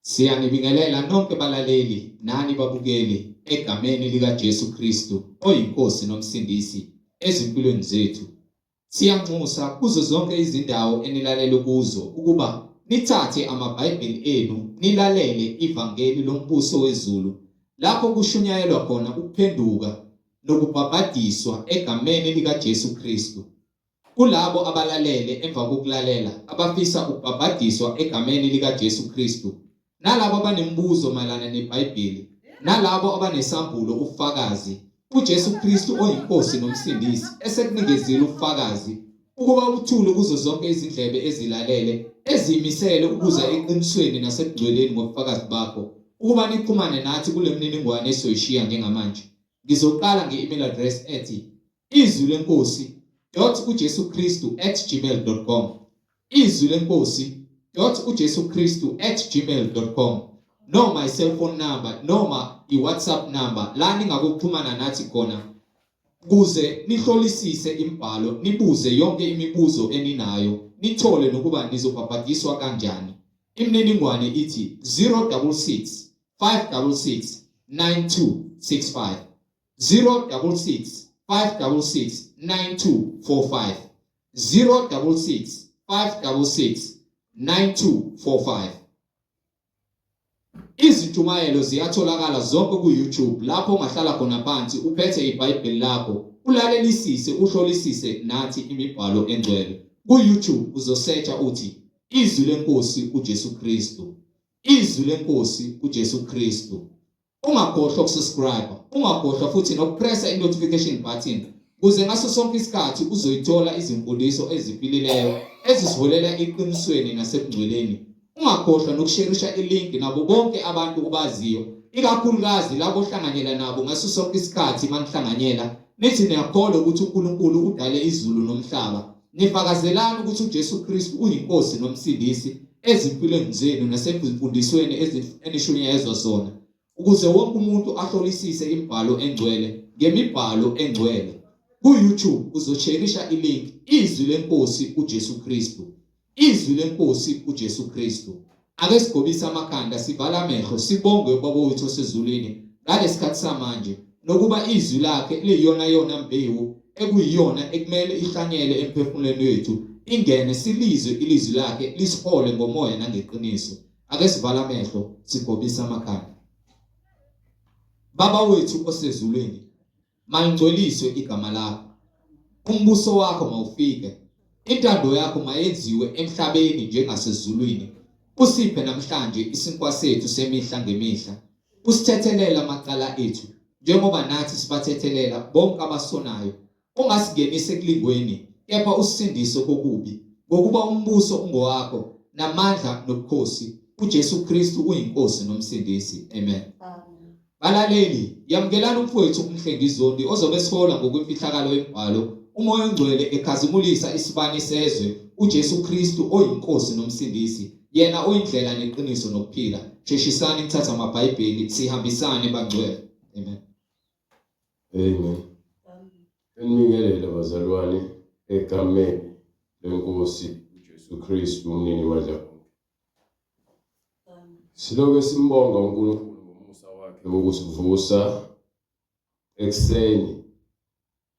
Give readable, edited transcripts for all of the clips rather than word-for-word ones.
Siyanibingelela nonke balaleli nani babukeli egameni lika Jesu Kristu oyinkosi nomsindisi ezimpilweni zethu. Siyanxusa kuzo zonke izindawo enilalele kuzo ukuba nithathe amabhayibheli enu nilalele ivangeli lombuso wezulu lapho kushunyayelwa khona ukuphenduka nokubhabhadiswa egameni lika Jesu Kristu. Kulabo abalalele emva kokulalela abafisa ukubhabhadiswa egameni lika Jesu Kristu, nalabo abanembuzo mayelana neBhayibheli, nalabo abanesambulo ufakazi, uJesu Kristu oyinkosi nomsindisi esekunikezile ufakazi ukuba uthule kuzo zonke izindlebe ezilalele ezimisele ukuza eqinisweni nasekugcweleni ngobufakazi bakho ukuba nixhumane nathi kule mniningwane esoyishiya njengamanje. Ngizoqala nge-email address ethi izwilenkosi.ujesukristu@gmail.com izwilenkosi.ujesukristu@gmail.com noma i-cellphone number noma i-WhatsApp number la ningakuxhumana nathi khona kuze nihlolisise imbhalo, nibuze yonke imibuzo eninayo, nithole nokuba nizobhabhadiswa kanjani. Imininingwane ithi 066 566 9265 066 566 9245 066 566 9245. Izintshumayelo ziyatholakala zonke ku-YouTube lapho ungahlala khona phansi uphethe iBhayibheli lakho ulalelisise uhlolisise nathi imibhalo engcwele. Ku-YouTube uzosearcha uthi Izwi leNkosi uJesu Kristu, Izwi leNkosi uJesu Kristu. Ungakhohlwa ukusubscribe, ungakhohlwa futhi nokupressa i-notification button ukuze ngaso sonke isikhathi uzoyithola izimfundiso eziphilileyo ezisiholela eqinisweni nasebungcweleni. Ungakhohlwa nokusharisha i-link nabo bonke abantu obaziyo, ikakhulukazi labo ohlanganyela nabo ngaso sonke isikhathi manihlanganyela nithi niyakholwa ukuthi uNkulunkulu udale izulu nomhlaba. Nifakazelana ukuthi uJesu Kristu uyinkosi nomsindisi ezimpilweni zenu nasemfundisweni enishunyayezwa zona, ukuze wonke umuntu ahlolisise imibhalo engcwele ngemibhalo engcwele. Ku-YouTube uzosharisha i-link Izwi leNkosi uJesu Kristu, Izwi leNkosi uJesu Kristu. Ake sigobise amakhanda, sivala amehlo, sibonge uBaba wethu osezulwini ngalesikhathi samanje nokuba izwi lakhe liyona mbewu ekuyiyona ekumele ihlanyele emphefumulweni wethu, ingene silizwe ilizwi lakhe lisihole ngomoya nangeqiniso. Ake sivala amehlo, sigobise amakhanda. Baba wethu osezulwini, malingcoliswe igama lakho, umbuso wakho mawufike, intando yakho mayenziwe emhlabeni njengasezulwini. Usiphe namhlanje isinkwa sethu semihla ngemihla, usithethelela amacala ethu njengoba nathi sibathethelela bonke abasonayo. Ungasingenise ekulingweni, kepha usindise kokubi, ngokuba umbuso ungowakho namandla nobukhosi uJesu Kristu uyinkosi nomsindisi. Amen. Balaleli, yamukelana umfowethu uMhlengizondi ozobe sihola ngokwemfihlakalo yemibhalo, umoya ongcwele ekhazimulisa isibani sezwe uJesu Kristu oyinkosi nomsindisi, yena oyindlela neqiniso nokuphila. Sheshisani nithatha amabhayibheli sihambisane bangcwele. Amen. Amen. Enibingelela bazalwane egameni leNkosi uJesu Kristu umnini wadla. Siloke simbonga uNkulunkulu ngomusa wakhe wokusivusa ekseni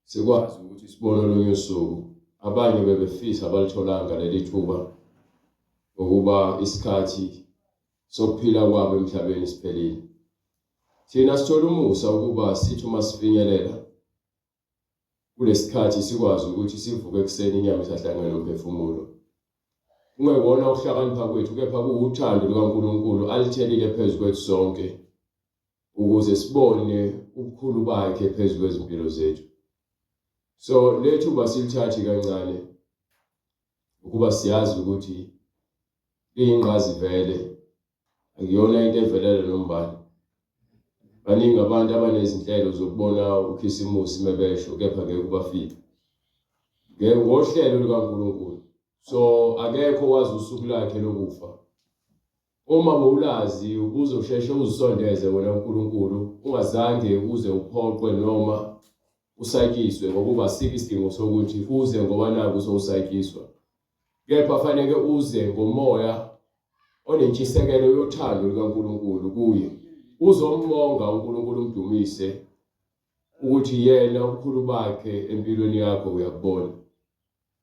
sikwazi ukuthi sibone olunye usuku. Abanye bebefisa abalitholanga leli thuba ukuba isikhathi sokuphila kwabo emhlabeni siphelile. Thina sithola umusa ukuba sithi uma sifinyelela kulesikhathi sikwazi ukuthi sivuke ekseni inyama isahlangene nomphefumulo. Ungekona ukuhlakanipha kwethu, kepha kuwuthando lukaNkulunkulu alithelile phezu kwethu sonke ukuze sibone ubukhulu bakhe phezu kwezimpilo zethu. So lethu basilithathi kancane ukuba siyazi ukuthi iyinqazi vele akuyona into evelela nombani. Baningi abantu abanezinhlelo zokubona ukhisimusi mebesho kepha ngeke kubafike ngohlelo lukaNkulunkulu. So akekho wazi usuku lakhe lokufa. Uma bowulazi ubuzosheshe uzisondeze wena uNkulunkulu, ungazange uze uphoqwe noma usakiswe ngokuba asikho isidingo sokuthi uze ngoba naku usawusakiswa. Kepha fanele uze ngomoya onentshisekelo yothando likaNkulunkulu kuye, uzombonga uNkulunkulu umdumise ukuthi yena ubukhulu bakhe empilweni yakho uyakubona.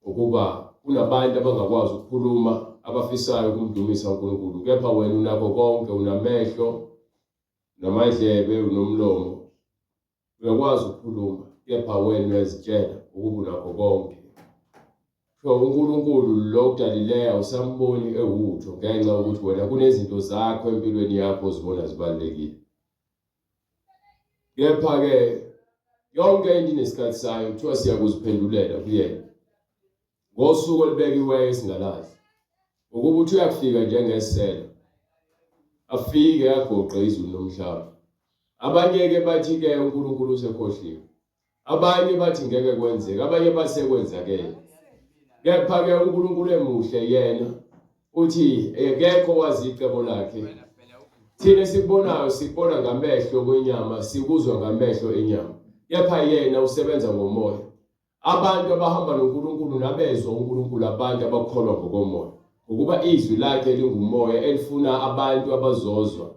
Ukuba kunabantu abangakwazi ukukhuluma abafisayo ukumdumisa uNkulunkulu, kepha wena unakho konke, unamehlo, unamadlebe, unomlomo, uyakwazi ukukhuluma, kepha wena uyazitshela ukuba unakho konke. So uNkulunkulu lo kudalileyo usamboni ewutho ngenxa yokuthi wena kunezinto zakho empilweni yakho ozibona zibalulekile. Kepha-ke yonke into inesikhathi sayo, kuthiwa siyakuziphendulela kuyena ngosuku olubekiweyo esingalazi, ukuba uthi uyafika njengesela, afike agoqe izulu nomhlaba. Abanye-ke bathi-ke uNkulunkulu usekhohliwe, abanye bathi ngeke kwenzeke, abanye basekwenzakele. Kepha-ke uNkulunkulu emuhle yena uthi ekekho wazi icebo lakhe. Thina sikubonayo sikubona ngamehlo kwenyama, sikuzwa ngamehlo enyama, kepha yena usebenza ngomoya. Abantu abahamba noNkulunkulu nabezwa uNkulunkulu abantu abakholwa ngokomoya, ukuba izwi lakhe lingumoya elifuna abantu abazozwa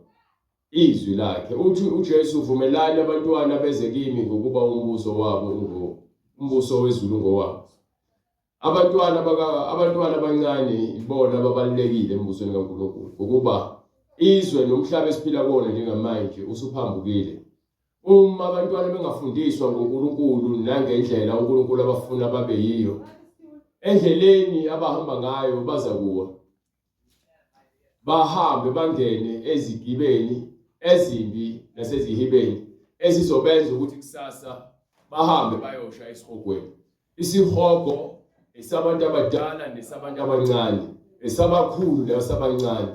izwi lakhe. Uthi uJesu uvumelani abantwana beze kimi ngokuba umbuso wabo umbuso wezulu ngowabo. Abantwana abancane ibona ababalulekile embusweni kaNkulunkulu, ukuba izwe nomhlaba esiphila kuwona njengamanje usuphambukile. Uma abantwana bengafundiswa ngoNkulunkulu nangendlela uNkulunkulu abafuna babe yiyo, endleleni abahamba ngayo baza kuwa, bahambe bangene ezigibeni ezimbi nasezihibeni ezizobenza ukuthi kusasa bahambe bayosha esihogweni. Isihogo esabantu abadala nesabantu abancane, esabakhulu nasabancane.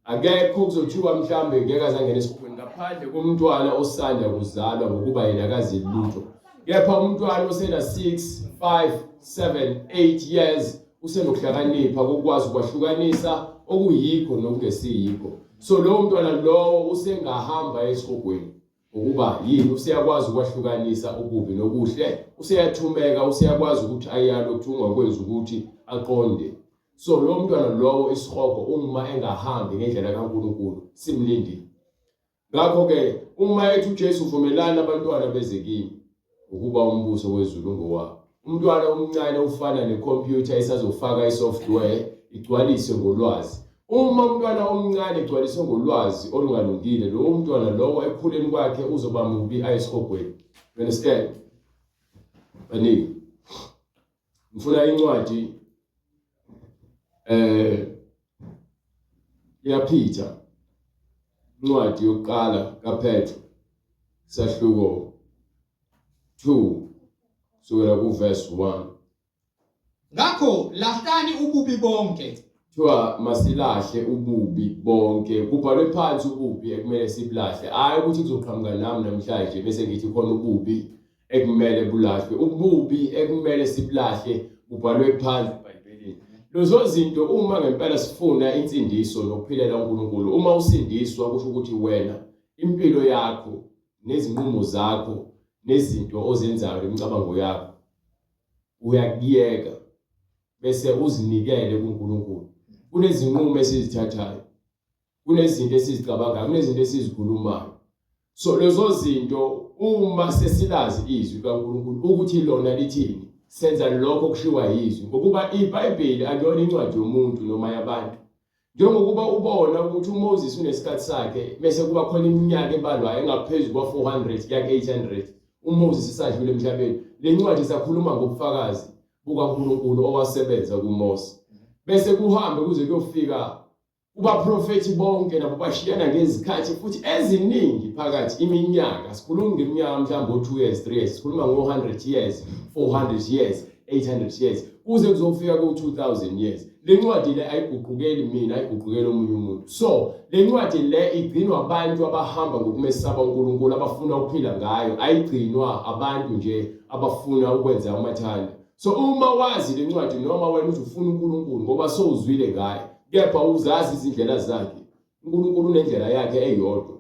Akekho kuzothiwa mhlambe ngeke azangena esihogweni ngaphandle komntwana osanda kuzalwa ngokuba yena akazi lutho. Kepha umntwana osena 6, 5, 7, 8 years usenokuhlakanipha kokwazi ukwahlukanisa okuyikho nokungesiyikho. So lo mntwana lowo usengahamba esihogweni ukuba yini useyakwazi ukwahlukanisa okubi nokuhle, useyathumeka, useyakwazi ukuthi ayalo kuthungwa kwenza ukuthi aqonde. So lo mntwana lowo isihogo uma engahambi ngendlela kaNkulunkulu simlindile. Ngakho-ke uma ethi uJesu uvumelana abantwana beze kimi ukuba umbuso wezulu ngowabo. Umntwana omncane ufana necomputer esazofaka isoftware igcwaliswe ngolwazi. Uma umntwana omncane egcwaliswe ngolwazi olungalungile, lo mntwana lowo ekhuleni kwakhe uzoba mubi ayesihogweni. You understand? Baningi. Ngifuna incwadi yaPeter, incwadi yokuqala kaPetro, sahluko 2 kusukela kuverse 1. Ngakho lahlani ububi bonke. Kuthiwa masilahle ububi bonke, kubhalwe phansi ububi ekumele sibulahle. Hayi ukuthi kuzoqhamuka nami namhlanje bese ngithi khona ububi ekumele bulahlwe. Ububi ekumele sibulahle kubhalwe phansi eBhayibhelini. Lezo zinto uma ngempela sifuna insindiso nokuphilela uNkulunkulu, uma usindiswa kusho ukuthi wena impilo yakho nezinqumo zakho nezinto ozenzayo imicabango yakho uyakiyeka bese uzinikele kuNkulunkulu. Kunezinqumo esizithathayo, kunezinto esizicabangayo, kunezinto esizikhulumayo. So lezo zinto uma sesilazi izwi kaNkulunkulu ukuthi lona lithini, senza lokho kushiwa yizwi, ngokuba iBhayibheli akuyona incwadi yomuntu noma yabantu. Njengokuba ubona ukuthi uMoses unesikhathi sakhe bese kuba khona iminyaka ebalwayo engaphezulu kwa400 yak 800 uMoses esadlule emhlabeni. Le ncwadi isakhuluma ngobufakazi bukaNkulunkulu owasebenza kuMose. Bese kuhambe kuze kuyofika kubaprofethi bonke nabo bashiyana ngezikhathi futhi eziningi phakathi iminyaka. Sikhuluma ngeminyaka mhlawumbe 2 years, 3 years, sikhuluma ngo100 years, 400 years, 800 years, kuze kuzofika ku2000 years. Le ncwadi le ayiguqukeli mina, ayiguqukeli omunye umuntu. So le ncwadi le igcinwa abantu abahamba ngokumesaba uNkulunkulu, abafuna ukuphila ngayo, ayigcinwa abantu nje abafuna ukwenza amathanda. So uma wazi le ncwadi noma wena uthi ufuna uNkulunkulu ngoba sowuzwile ngaye, kepha uzazi izindlela zakhe, uNkulunkulu unendlela yakhe eyodwa.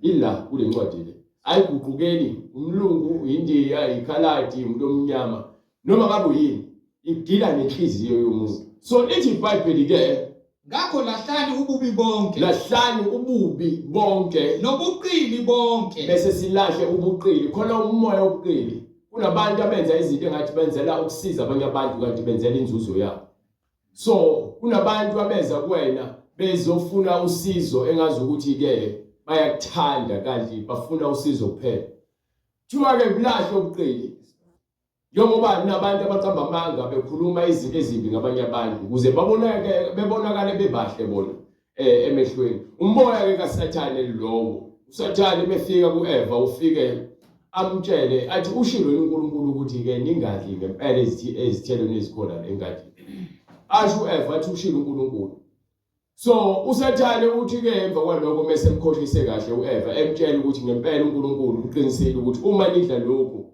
Ila kule ncwadi le ayiguqukeli umlungu, iNdiya, iKhaladi, umuntu omnyama, noma ngabe yini, idila nenhliziyo yomuntu. So lithi iBhayibheli ke ngakho lahlani ububi bonke lahlani ububi bonke nobuqili bonke bese silahle ubuqili khona umoya obuqili kunabantu abenza izinto engathi benzela ukusiza abanye abantu kanti benzela inzuzo yabo so kunabantu abenza kuwena bezofuna usizo engazi ukuthi ke bayakuthanda kanti bafuna usizo kuphela thiwa ke kulahle ubuqili njengoba nabantu abaqamba amanga bekhuluma izinto ezimbi ngabanye abantu ukuze bebonakale bebahle bona emehlweni umoya ke kaSathane lowo uSathane befika kuEva ufike amtshele athi ushilo uNkulunkulu ukuthi ke ningadli ngempela ezithelweni ezikhona engadini asho uEva athi ushilo uNkulunkulu so uSathane uthi ke emva kwalokho mase emkhohlise kahle uEva emtshela ukuthi ngempela uNkulunkulu uqinisile ukuthi uma nidla lokhu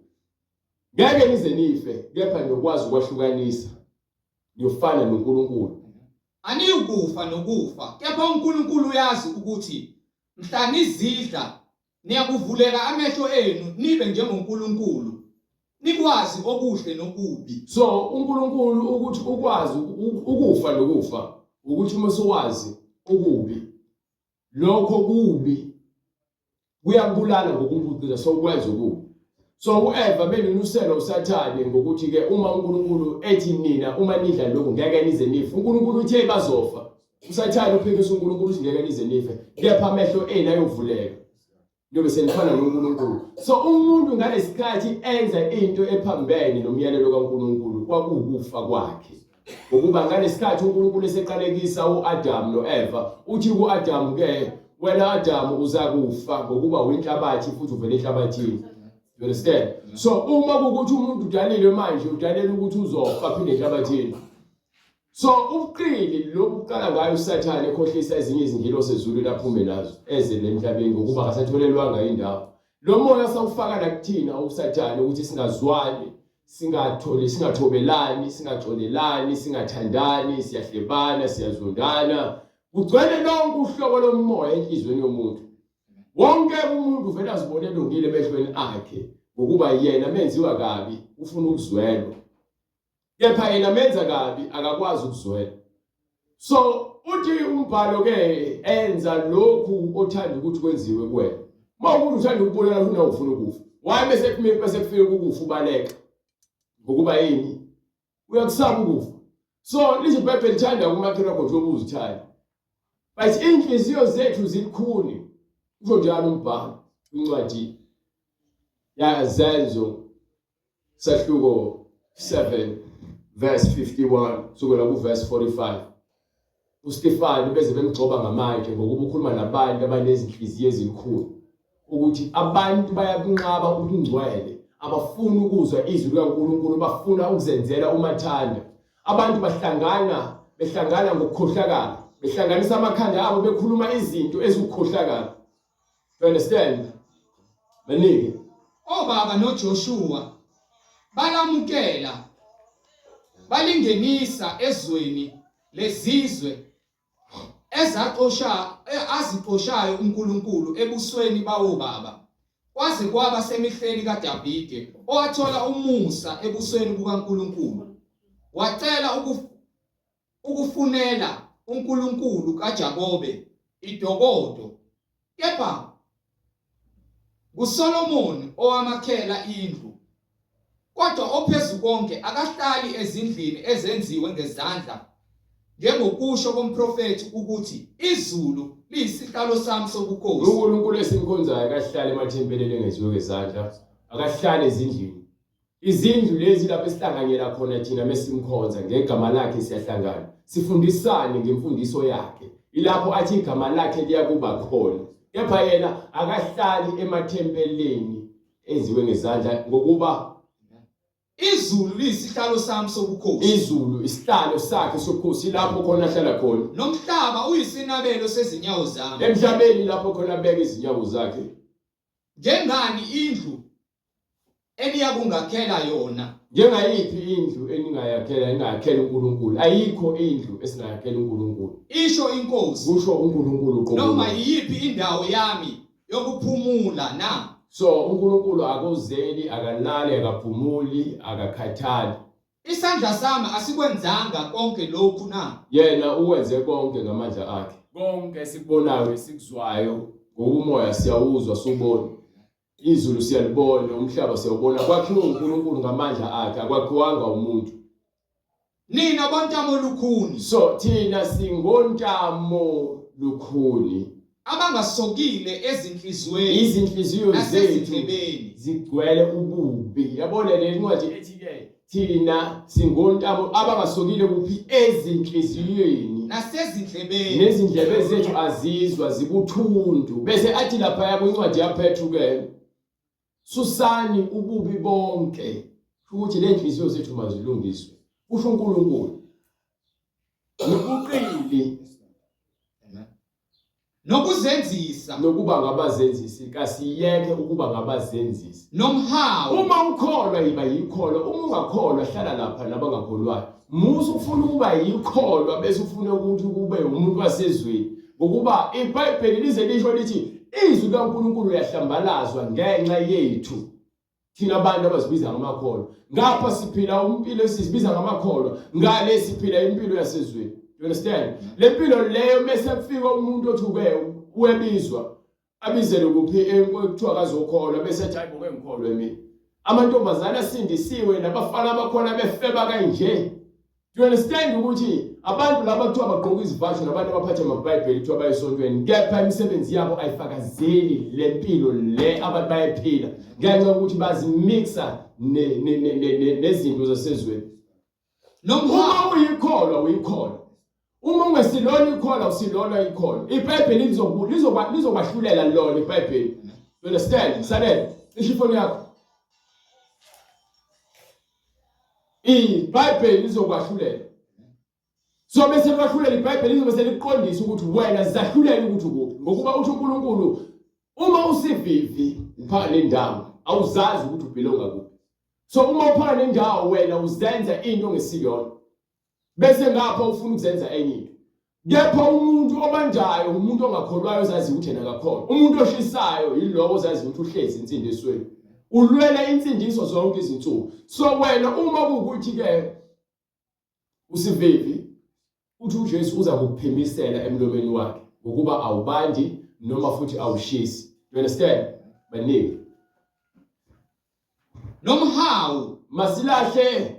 ngeke nize nife kepha nokwazi ukwahlukanisa niyofana noNkulunkulu aniyukufa nokufa kepha uNkulunkulu uyazi ukuthi mhla nizidla niyakuvuleka amehlo enu nibe njengoNkulunkulu nikwazi okuhle nokubi so uNkulunkulu ukuthi ukwazi ukufa nokufa ukuthi uma uwazi ukubi lokho kubi kuyabulala ngokubuqila so ukwenza ukubi so uEva benunusela uSathane ngokuthi ke uma uNkulunkulu ethi nina uma nidla lokho ngeke nize nife uNkulunkulu uthe bazofa uSathane uphikisa uNkulunkulu ukuthi ngeke nize nife kepha amehlo enu ayovuleka njobe senifana noNkulunkulu so umuntu ngalesikhathi enza into ephambene nomyalelo kaNkulunkulu kwakuwukufa kwakhe ngokuba ngalesikhathi uNkulunkulu eseqalekisa uAdam noEva uthi kuAdam ke wena Adam uzakufa ngokuba uyinhlabathi futhi uvele enhlabathini you understand so uma ukuthi umuntu udalelwe manje udalela ukuthi uzofa phinde enhlabathini so ubuqili lokuqala ngayo uSathane ekhohlisa ezinye izingilosi ezulu laphume nazo eze lemhlabeni ngokuba akasatholelwanga indawo lo moya sawufaka la kuthina uSathane ukuthi singazwani singathobelani singaxolelani singathandani siyahlebana siyazondana ugcwele lonke uhlobo lomoya enhlizweni yomuntu wonke umuntu vele azibone elungile emehlweni akhe ngokuba yena menziwa kabi ufuna ukuzwelwa kepha yena menza kabi akakwazi ukuzwela so uthi umbhalo ke enza lokhu othanda ukuthi kwenziwe kuwena mawukuthi uthanda ukubulala ufuna ufuna ukufa waye bese kufika ukufa ubaleka ngokuba yini uyakusaba ukufa so lithi iBhayibheli lithanda ukumakhela konke obuzithanda but inhliziyo zethu zilikhuni usho njalo umbhalo incwadi yaZenzo sahluko 7 verse 51 sukela ku verse 45 uStefano beze bemgcoba ngamanje ngokuba ukhuluma nabantu abanezinhliziyo ezilikhulu ukuthi abantu bayakunqaba ukungcwele abafuna ukuzwa izwi likaNkulunkulu bafuna ukuzenzela umathanda abantu behlangana ngokukhohlakala behlanganisa amakhanda abo bekhuluma izinto ezikukhohlakala you understand manike obaba noJoshua balamukela balingenisa ezweni lezizwe azixoshayo uNkulunkulu ebusweni bawo baba kwaze kwaba semihleni kaDavide owathola umusa ebusweni bukaNkulunkulu wacela ukufunela uNkulunkulu kaJakobe idokodo kepha kuSolomon owamakhela indlu kodwa ophezukonke akahlali ezindlini ezenziwe ngezandla njengokusho komprofeti ukuthi izulu liyisihlalo sami sobukhosi uNkulunkulu esimkhonzayo akahlali emathempelini engenziwe ngezandla akahlali ezindlini izindlu lezi lapho esihlanganyela khona thina mesimkhonza ngegama lakhe siyahlangana sifundisane ngemfundiso yakhe ilapho athi igama lakhe liyakuba khona kepha yena akahlali emathempelini enziwe ngezandla ngokuba izulu liyisihlalo sami sobukhosi izulu isihlalo sakhe sobukhosi lapho khona ahlala khona nomhlaba uyisinabelo sezinyawo zami emhlabeni lapho khona abeka izinyawo zakhe njengani indlu eniyakungakhela yona njengayiphi indlu engayakhela uNkulunkulu ayikho indlu esingayakhela uNkulunkulu isho inkosi kusho uNkulunkulu qobo noma yiphi indawo yami yokuphumula na so uNkulunkulu akuzeli akalali akaphumuli akakhathali isandla sami asikwenzanga konke lokhu na. Yena uwenze konke ngamandla akhe. Konke sikubonayo esikuzwayo ngokumoya siyawuzwa sobona. Izulu siyalibona, umhlaba siyawubona. Kwakhiwe uNkulunkulu ngamandla akhe, akwakhiwanga umuntu. Nina bontamo lukhuni. So thina singontamo lukhuni Abangasokile ezinhlizweni izinhliziyo zethu nasezindlebeni. zigcwele ububi. Yabona le ncwadi ethi ke thina singontamo abangasokile kuphi ezinhliziyweni Nasezindlebeni. nezindlebe zethu azizwa zibuthundu. Bese athi lapha yabo incwadi yaPetru ke susani ububi bonke ukuthi le nhliziyo zethu mazilungiswe. Usho uNkulunkulu nokuqili Nokuzenzisa. nokuba ngabazenzisi kasiyeke ukuba ngabazenzisi. Nomhawu. Uma ukholwa yiba yikholwa, uma ungakholwa hlala lapha nabangakholwayo. Musu ufuna ukuba yikholwa bese ufuna ukuthi kube umuntu wasezweni. Ngokuba iBhayibheli lize lisho lithi izwi kaNkulunkulu liyahlambalazwa ngenxa yethu. Thina abantu abazibiza ngamakholwa. Ngapha siphila impilo esizibiza ngamakholwa, ngale siphila impilo yasezweni. You understand? Le mpilo leyo mase kufika umuntu othuke uwebizwa abizele kuphi ekuthiwa akazokholwa bese ethi hayi ngikholwe mina. Amantombazana asindisiwe nabafana abakhona befeba kanje. You understand ukuthi abantu laba kuthiwa bagqoka izivasho nabantu abaphatha amaBhayibheli kuthiwa bayisontweni, kepha imisebenzi yabo ayifakazeli le mpilo le abantu bayaphila ngenxa yokuthi bazimixa nezinto zasezweni. Uma uyikholwa uyikholwa, uma ungesilona ikholwa usilona ikholwa. iBhayibheli lizokwahlulela lona iBhayibheli. You understand? Salela ishifoni yakho. iBhayibheli lizokwahlulela. So bese kwahlulela iBhayibheli lizobe seliqondisa ukuthi wena zahlulela ukuthi ukuphi. Ngokuba uthi uNkulunkulu uma usivivi uphaka nendawo awuzazi ukuthi ubelonga kuphi. So uma uphaka nendawo wena uzenza into ongesiyona. Bese ngapha ufuna ukuzenza enye into. Kepha umuntu obanjayo umuntu ongakholwayo uzazi ukuthi yena akakholwa. Umuntu oshisayo yilowo ozazi ukuthi uhlezi insindisweni. Ulwela insindiso zonke izinsuku. So wena uma kuukuthi ke usivivi uthi uJesu uza kukuphimisela emlomeni wakhe ngokuba awubandi noma futhi awushisi. You understand? Baningi. Nomhawu. Masilahle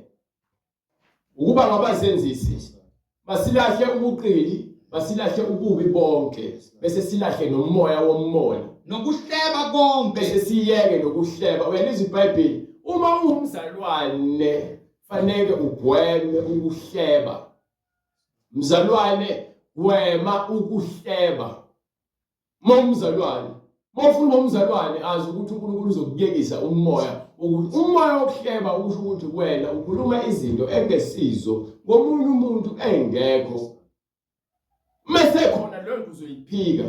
ukuba ngabazenzisi. Masilahle ubuqili, masilahle ububi bonke. Bese silahle nomoya womoya. Nokuhleba konke. Bese siyeke nokuhleba. Uyalizwa iBhayibheli. Uma ungumzalwane fanele ugweme ukuhleba. Mzalwane gwema ukuhleba. Momzalwane. Mofuna umzalwane azi ukuthi uNkulunkulu uzokuyekisa umoya. Umoya wokuhleba ukusho ukuthi wena ukhuluma izinto engesizo ngomunye umuntu engekho. Mase khona le nto uzoyiphika.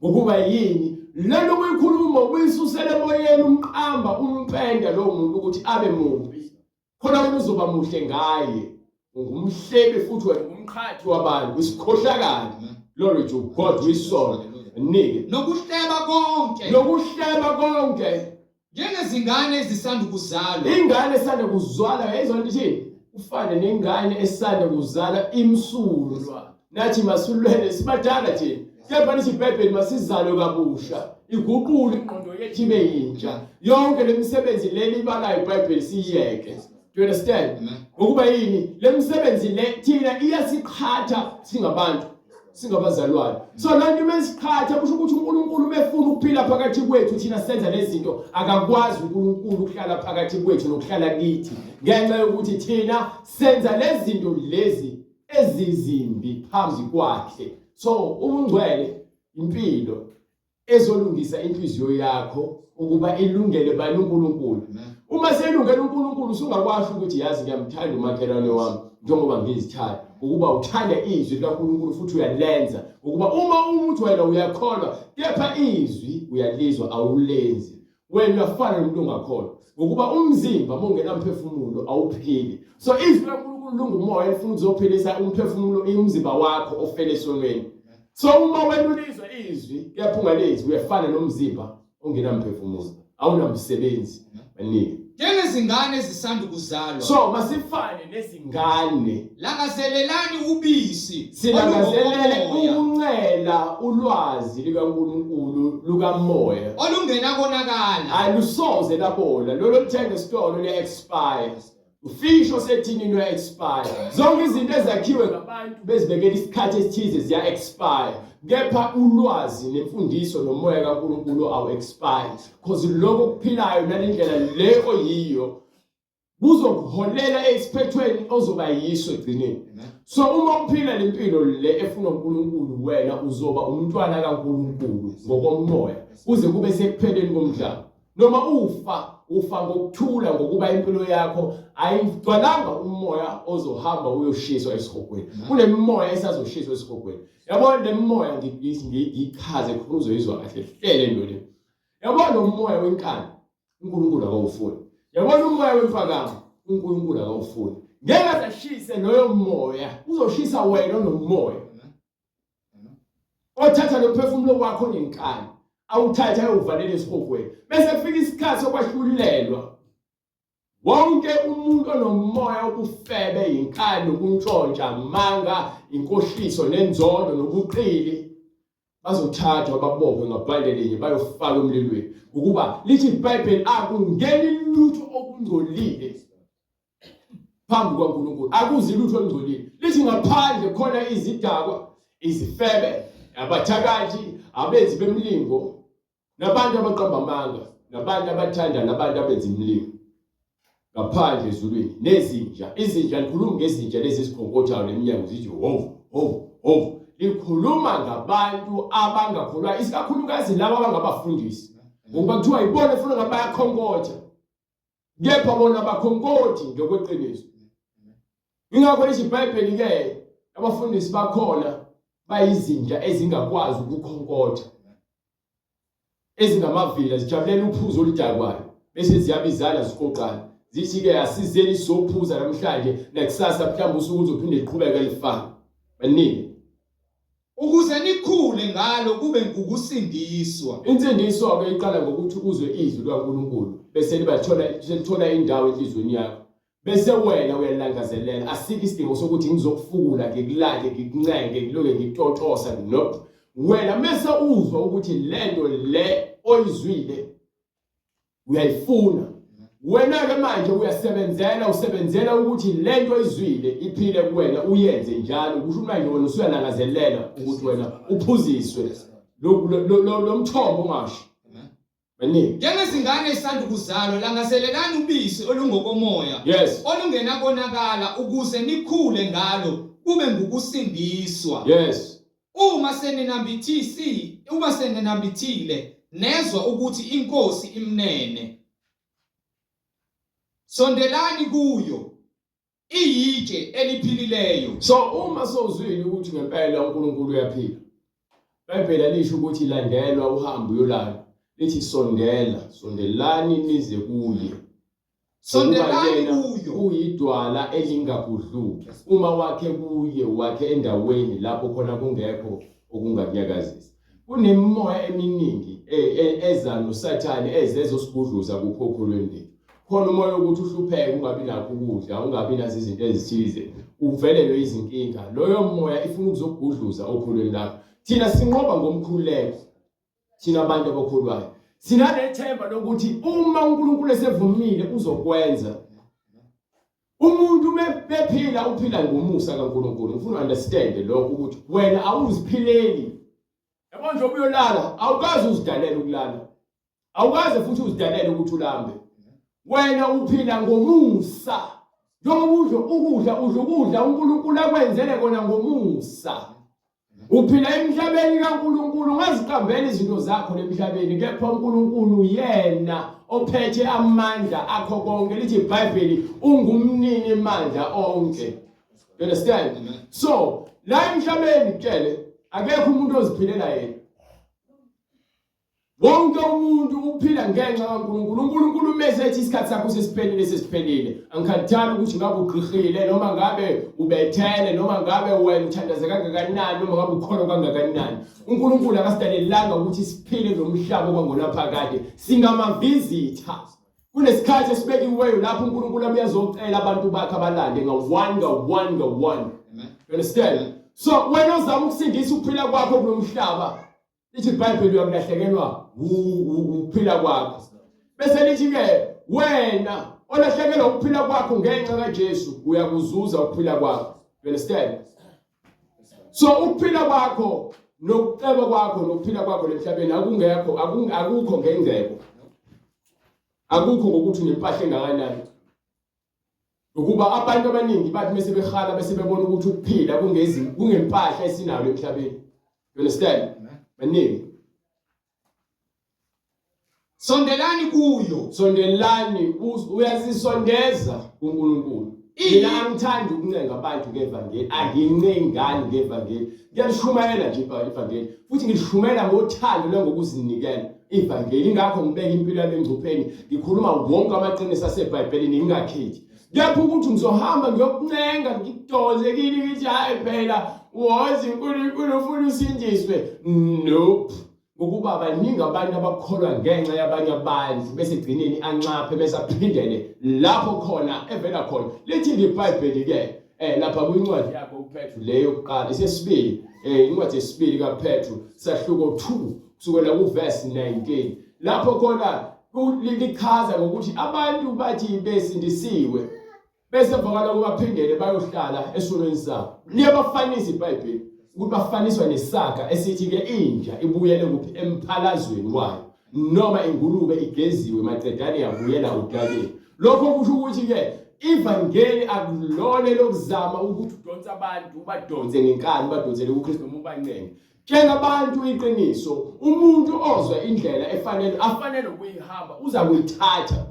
Ngokuba yini? Lelo kuyikhuluma uyisusela emoyeni umqamba umpenda lo muntu ukuthi abe mubi. Khona wena uzoba muhle ngaye. Ungumhlebi futhi wena umqhathi wabantu isikhohlakala. Glory to God we saw. Nike. Nokuhleba konke. Nokuhleba konke. Njengezingane ezisanda kuzalwa. Ingane esanda kuzalwa yezwa lithi ufane nengane esanda kuzala imsulwa. Nathi masulwele sibadala thina. Kepha lithi iBhayibheli masizalwe kabusha. Iguqule ingqondo yethu ibe yintsha. Yonke lemisebenzi leli ibalayo iBhayibheli siyeke. Do you understand? Ngokuba yini le misebenzi le thina iyasiqhatha singabantu. Singabazalwane. So lantu mesiqhatha kusho ukuthi uNkulunkulu befuna ukuphila phakathi kwethu thina senza lezi zinto akakwazi uNkulunkulu ukuhlala phakathi kwethu nokuhlala kithi ngenxa yokuthi thina senza lezi zinto lezi ezizimbi phambi kwakhe. So ungcwele impilo ezolungisa inhliziyo yakho ukuba ilungele bani uNkulunkulu. Uma selungele uNkulunkulu usungakwazi ukuthi yazi ngiyamthanda umakhelwane wami njengoba ngizithanda. Ukuba uthanda izwi likaNkulunkulu futhi uyalenza. Ukuba uma umuntu wena uyakholwa kepha izwi uyalizwa awulenzi. Wena uyafana nomuntu ongakholwa. Ukuba umzimba mongena umphefumulo awuphili. So izwi likaNkulunkulu lungumoya elifuna ukuzophilisa umphefumulo umzimba wakho ofele esonweni. So uma wena ulizwa izwi kepha ungalezi uyafana nomzimba ongena umphefumulo. Awunamsebenzi. Baningi. Njengezingane ezisanda kuzalwa, So masifane nezingane, langazelelani ubisi silangazelele olugomoya, ukuncela ulwazi likaNkulunkulu lukamoya. olungena konakala, Alusoze labona, lolo lithenga esitolo liya-expire. Ufisho sethinini uya-expire. Zonke izinto ezakhiwe ngabantu bezibekela isikhathi esithize ziya-expire. Kepha ulwazi nemfundiso nomoya kaNkulunkulu awu-expire. Because lokho okuphilayo nalendlela le oyiyo kuzokuholela esiphethweni ozoba yiso egcineni. So uma uphila lempilo le efuna uNkulunkulu, wena uzoba umntwana kaNkulunkulu ngokomoya kuze kube sekupheleni komhlaba. Noma ufa ngokuthula ngokuba impilo yakho ayigcwalanga umoya ozohamba uyoshiswa esihogweni. Kunemoya esazoshiswa esihogweni. Yabona le moya ngichaze khona uzoyizwa kahle. Hlele into le. Yabona umoya wenkani uNkulunkulu akawufuni. Yabona umoya wemfakamo uNkulunkulu akawufuni. Ngeke azashise loyo moya, uzoshisa wena nomoya. Othatha lo mphefumulo wakho nenkani, awuthatha ayovalele esihogweni. Bese kufika isikhathi sokwahlulelwa. Wonke umuntu onomoya obufebe, inkani, ukuntshontsha, amanga, inkoshiso nenzondo nobuqili bazothathwa babophe ngabhande linye bayofaka emlilweni. Ukuba lithi iBhayibheli akungeni lutho okungcolile phambi kwaNkulunkulu, akuzi lutho olungcolile. Lithi ngaphandle khona izidakwa, izifebe, abathakathi, abenzi bemlingo, nabantu abaqamba amanga, nabantu abathanda nabantu abenza imlingo. Ngaphandle ezulwini nezinja, izinja likhuluma ngezinja lezi ezikhonkothana neminyango zithi ho. Likhuluma ngabantu abangakholwa, isikakhulukazi labo abangabafundisi. Ngoba kuthiwa ibona efuna ngabayakhonkotha. Kepha bona abakhonkoti ngokweqiniso. Ingakho lesi iBhayibheli ke abafundisi bakhona bayizinja ezingakwazi ukukhonkotha. Ezingamavila zijabulela uphuzo oludakwayo bese ziyabizana ziqoqana. Zithi ke asizeni sophuza namhlanje nakusasa mhlawumbe usuku uzophinde liqhubeke lifana. Baningi ukuze nikhule ngalo kube ngukusindiswa. Insindiso ke iqala ngokuthi uzwe izwi likaNkulunkulu bese lithola indawo enhlizweni yakho. Bese wena uyalangazelela, asikho isidingo sokuthi ngizokufukula ngikulande ngikuncenge ngiloke ngikutotosa nope. Wena mase uzwa ukuthi lento le oyizwile uyayifuna. Wena ke manje usebenzela ukuthi lento oyizwile iphile kuwena, uyenze njalo. Kusho manje wena usuyalangazelela ukuthi wena uphuziswe lo mthombo ongashi. Baningi Njengezingane ezisanda kuzalwa, langazelelani ubisi olungokomoya, yes, olungena konakala, ukuze nikhule ngalo kube ngukusindiswa. yes. Uma senenambithile nezwa ukuthi inkosi imnene, sondelani kuyo, iyitshe eliphilileyo. So uma sozwile ukuthi ngempela uNkulunkulu uyaphila, iBhayibheli lisho ukuthi landelwa uhambe uyolala. Lithi sondelani nize kuye. Sondelani kuyo. Uyidwala elingabhudluki. Uma wakhe kuye, wakhe endaweni lapho khona kungekho okungakunyakazisa. Kunemimoya eminingi eza noSathane ezezosibudluza kuphokholweni lethu. Khona umoya ukuthi uhlupheke, ungabi nakho ukudla, ungabi nazo izinto ezithize, uvelelwe izinkinga. Loyo moya ifuna ukuzokubudluza okholweni lakho. Thina sinqoba ngomkhuleko. Thina abantu abakholwayo sinalethemba lokuthi uma uNkulunkulu esevumile uzokwenza. Umuntu bephila uphila ngomusa kaNkulunkulu. Ngifuna understand lokho ukuthi wena awuziphileli. Yabo nje ubuyolala, awukazi uzidalela ukulala. Awukazi futhi uzidalela ukuthi ulambe. Wena uphila ngomusa. Njengoba udla uNkulunkulu akwenzele kona ngomusa. Uphila emhlabeni kaNkulunkulu, ungaziqambela izinto zakho emhlabeni, kepha uNkulunkulu yena ophethe amandla akho konke. Lithi iBhayibheli ungumnini amandla onke. You understand? So la emhlabeni kele akekho umuntu oziphilela yena. Wonke umuntu uphila ngenxa kaNkulunkulu. uNkulunkulu mesethi isikhathi sakho sesiphelile. Angikhathali ukuthi ngabe ugqirhile noma ngabe ubethele noma ngabe wena uthandazeka kangakanani noma ngabe ukhona kangakanani. uNkulunkulu akasidalelanga ukuthi siphile nomhlaba kwangona phakade. Singamavizitha. kunesikhathi esibekiweyo lapho uNkulunkulu uyazocela abantu bakhe abalande nga-one. Amen. You understand? So wena uzama ukusindisa ukuphila kwakho kulomhlaba, lithi iBhayibheli uyakulahlekelwa ukuphila kwakho. Bese lithi ke wena olahlekelwa ukuphila kwakho ngenxa kaJesu uyakuzuza ukuphila kwakho. You understand? So ukuphila kwakho nokuceba kwakho nokuphila kwakho emhlabeni akukho ngengcebo. Akukho ngokuthi unempahla engakanani. Ukuba abantu abaningi bathi bese behala bese bebona ukuthi ukuphila kungempahla esinayo emhlabeni. You understand? Baningi. Sondelani kuyo. Sondelani uyazisondeza kuNkulunkulu. Mina angithandi ukuncenga abantu ngevangeli, angincengani ngevangeli. Ngiyalishumayela nje ivangeli. Futhi ngilishumela ngothando nangokuzinikela ivangeli. Ingakho ngibeka impilo yami engcupheni. Ngikhuluma wonke amaqiniso aseBhayibhelini ngingakhethi. Ngiyapho ukuthi ngizohamba ngiyokuncenga ngidonze kini ngithi hayi phela wazi uNkulunkulu ufuna usindiswe. Nope. Ngokuba abaningi abantu abakholwa ngenxa yabanye abantu bese egcineni ancaphe bese aphindele lapho khona evela khona. Lithi iBhayibheli ke lapha kwincwadi yakho uPetru leyo yokuqala isesibili incwadi yesibili kaPetru sahluko 2 kusukela kuverse 19 lapho khona lichaza ngokuthi abantu bathi besindisiwe bese vakala kubaphindele bayohlala esonweni sabo. Liyabafanisa iBhayibheli ukuthi bafaniswa nesaka esithi ke inja ibuyele kuphi emphalazweni wayo noma ingulube igeziwe maqedane yabuyela udakeni. Lokho kusho ukuthi ke ivangeli akulone lokuzama ukuthi udonsa abantu ubadonse ngenkani badonsele kuKristu noma ubancenge. Tshela abantu iqiniso, umuntu ozwa indlela afanele ukuyihamba uza kuyithatha.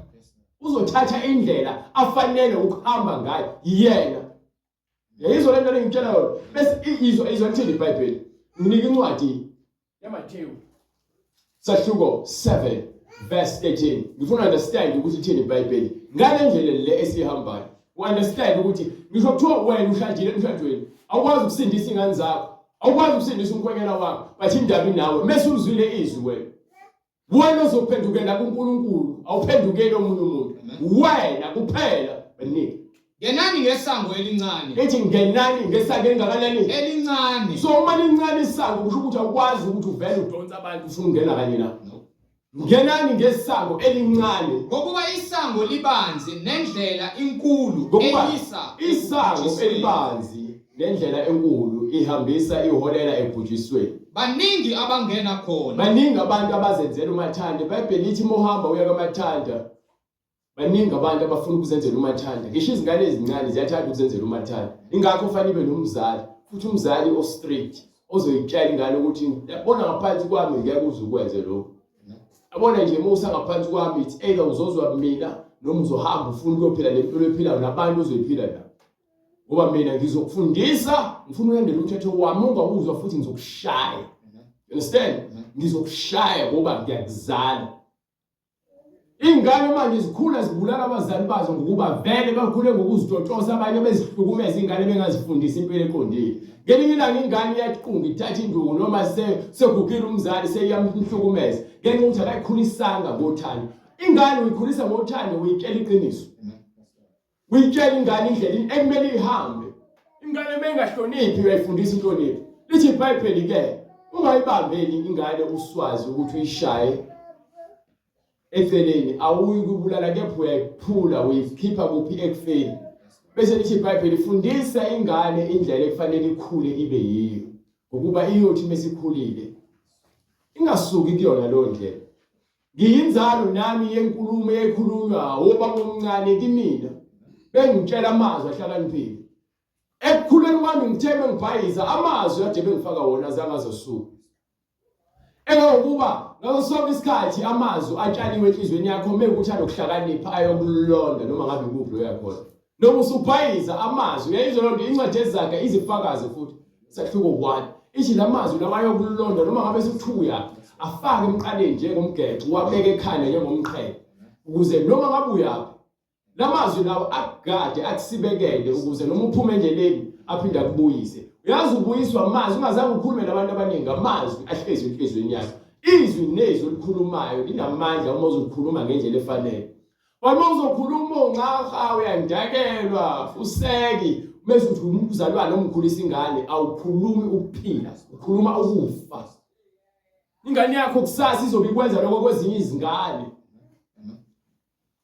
Uzothatha indlela afanele ukuhamba ngayo yena. Yizwa lento engitshela yona. Bese izwa lithini iBhayibheli? Nginika incwadi yaMathewu sahluko 7 verse 13. Ngifuna understand ukuthi ithini iBhayibheli. Ngale ndlela le esihambayo. Understand ukuthi ngisho kuthiwa wena ushadile emshadweni, awukwazi ukusindisa ingane zakho, awukwazi ukusindisa umkhwekela wakho, bathi indaba inawe. Mase uzwile izwi wena uzophendukela kuNkulunkulu, awuphendukeli omunye umuntu. Wena kuphela baningi. Ngenani ngesango elincane. Ethi ngenani ngesango elingakanani? Elincane. So uma lincane isango kusho ukuthi awukwazi ukuthi uvele udonsa abantu ufuna ungena kanye na. Ngenani ngesango elincane. Ngokuba isango libanzi nendlela inkulu eyisa. Isango elibanzi nendlela enkulu ihambisa iholela ebhujisweni. Baningi abangena khona. Baningi abantu abazenzela umathanda. iBhayibheli lithi mohamba uya kamathanda. Baningi abantu abafuna ukuzenzela umathanda. Ngisho izingane ezincane ziyathanda ukuzenzela umathanda. Ingakho kufanele ube nomzali, futhi umzali o-strict ozoyitshela ingane ukuthi yabona ngaphansi kwami ngeke uzukwenze lokho. Abona nje musa ngaphansi kwami ithi either uzozwa mina noma uzohamba ufuna ukuyophila lempilo ephilayo nabantu ozoyiphila nabo. Ngoba mina ngizokufundisa, ngifuna ulandele umthetho wami, ungawuzwa futhi ngizokushaya. You understand? Ngizokushaya ngoba ngiyakuzala. Ingane manje zikhula zibulala abazali bazo ngokuba vele bakhule ngokuzitotosa abanye bezihlukumeza ingane bengazifundisa impilo eqondile. Ngelinye ilanga ingane iyaqunga ithatha induku noma segugile umzali seyamhlukumeza ngenxa ukuthi akayikhulisanga ngothando. Ingane uyikhulisa ngothando uyitshela iqiniso. Uyitshela ingane indlela ekumele ihambe. Ingane bengahloniphi uyayifundisa inhlonipho. Lithi iBhayibheli ke ungayibambeli ingane uswazi ukuthi uyishaye eceleni, awuyikubulala kepha uyayiphula uyikhipha kuphi ekufeni. Bese lithi iBhayibheli fundisa ingane indlela efanele ikhule ibe yiyo ngokuba iyothi mesikhulile ingasuki kuyona lo ndlela. Ngiyinzalo nami yenkulumo ekhulunywa obaba omncane kimina bengitshela amazwi ahlakaniphile. Ekukhuleni kwami ngithembe ngibhayiza amazwi ade bengifaka wona azangazosuka. Ngokuba ngaso sonke isikhathi amazwi atshaliwe enhlizweni yakho mekuthi anokuhlakanipha ayokulonda noma ngabe kuphi lo yakhona. Noma usubhayiza amazwi uyayizwa lonto incwadi ezakhe izifakaze futhi sahluko 1 ithi lamazwi lawa ayokulonda noma ngabe se2 yakhe afake emqaleni njengomgexo wabeka ekhanda njengomqhele ukuze noma ngabe uyaphi lamazwi lawa akugade akusibekele ukuze noma uphume endleleni aphinda kubuyise. Uyazi ubuyiswa amazwi ungazange ukhulume nabantu abaningi amazwi ahlezi enhlizweni yakho. Izwi nezwi olikhulumayo linamandla uma uzokhuluma ngendlela efanele. Wama uzokhuluma ngaha uyandakelwa useki bese uthi umzalwane omkhulisa ingane awukhulumi ukuphila ukhuluma ukufa. Ingane yakho kusasa izobe ikwenza lokho kwezinye izingane.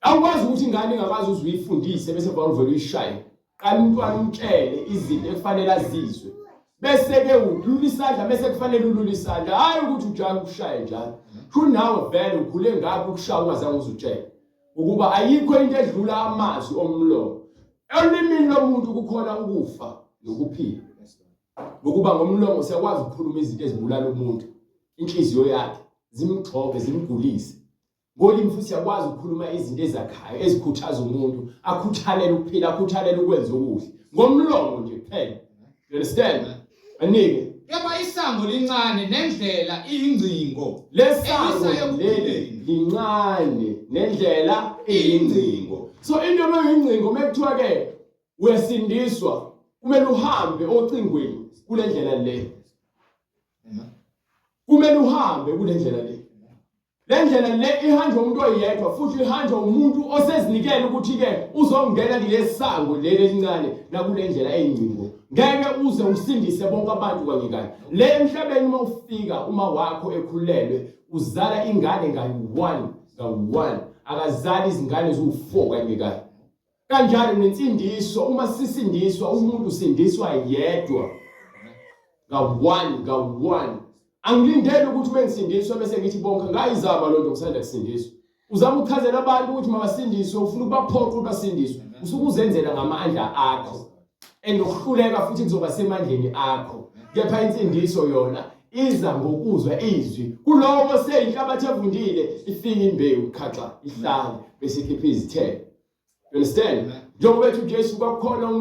Awukwazi ukuthi ingane ingakazi uzuyifundise bese bawuvela uyishaye. Qala umntwana umtshele izinto efanele azizwe. Bese ke udlula isandla bese kufanele ulula isandla hayi ukuthi ujaka ukushaye njalo. Kunawe vele ukhule ngapha ukushaya ungazange uzutshela. Ukuba ayikho into edlula amazwi omlomo. Elimini lomuntu kukhona ukufa nokuphila. Ukuba ngomlomo siyakwazi ukukhuluma izinto ezibulala umuntu. Inhliziyo yakhe zimgxobe zimgulise. Ngolimi futhi siyakwazi ukukhuluma izinto ezakhayo ezikhuthaza umuntu akhuthalele ukuphila akhuthalele ukwenza okuhle. Ngomlomo nje kuphela. You understand? Anike. Yaba isango lincane nendlela iyingcingo. Lesango leli lincane nendlela iyingcingo. So into eyingcingo mekuthiwa ke uyasindiswa kumele uhambe ocingweni kule ndlela le. Kumele uhambe kule ndlela le. Le ndlela le ihanjwa umuntu oyedwa futhi ihanjwa umuntu osezinikele ukuthi ke uzongena kulesi sango leli elincane nakule ndlela eyingcingo. Ngeke uze usindise bonke abantu kanye kanye. Le emhlabeni mawufika uma wakho ekhulelwe uzala ingane nga1 akazali izingane eziwu4 kanye kanye. Kanjalo nensindiso uma sisindiswa umuntu usindiswa yedwa nga1. Angilindele ukuthi bengisindiswe bese ngithi bonke ngayizama lonto ngisanda kusindiswa. Uzama ukuchazela abantu ukuthi mabasindiswe ufuna ukubaphoqa ukuthi basindiswe. Usuke uzenzela ngamandla akho. Enokuhluleka futhi kuzoba semandleni akho. Kepha insindiso yona iza ngokuzwa izwi. Kulowo oseyinhlabathi evundile ifika imbewu khaxa ihlale bese ikhipha izithelo. You understand? Njengoba ethi uJesu kwakukhona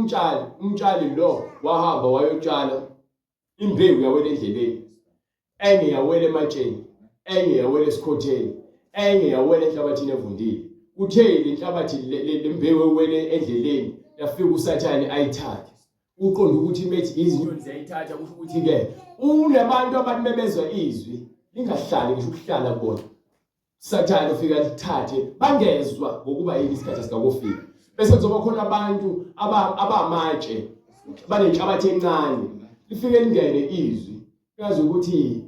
umtshali lo wahamba wayotshala imbewu yawela endleleni. Enye yawela ematsheni, enye yawela esikhotheni, enye yawela enhlabathini evundile. Uthe lenhlabathi lembewu ewele endleleni yafika uSathane ayithathe. Uqonda ukuthi methi izinyoni ziyayithatha kusho ukuthi ke unabantu abamemezwa izwi lingahlali ngisho ukuhlala bona. Sathane ufika lithathe bangezwa ngokuba yini isikhathi sikakufika. Bese kuzoba khona abantu abamatshe banenhlabathi encane lifike lingene izwi. Yazi ukuthi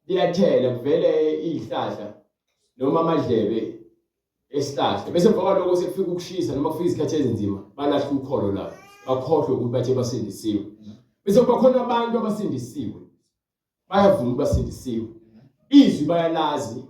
liyathela kuvele izihlahla noma amadlebe esihlahla bese emva kwalokho sekufika ukushisa noma kufika isikhathi ezinzima balahla ukholo lapho bakhohlwe ukuthi bathe basindisiwe. Bese kuba khona abantu abasindisiwe bayavuma basindisiwe izwi bayalazi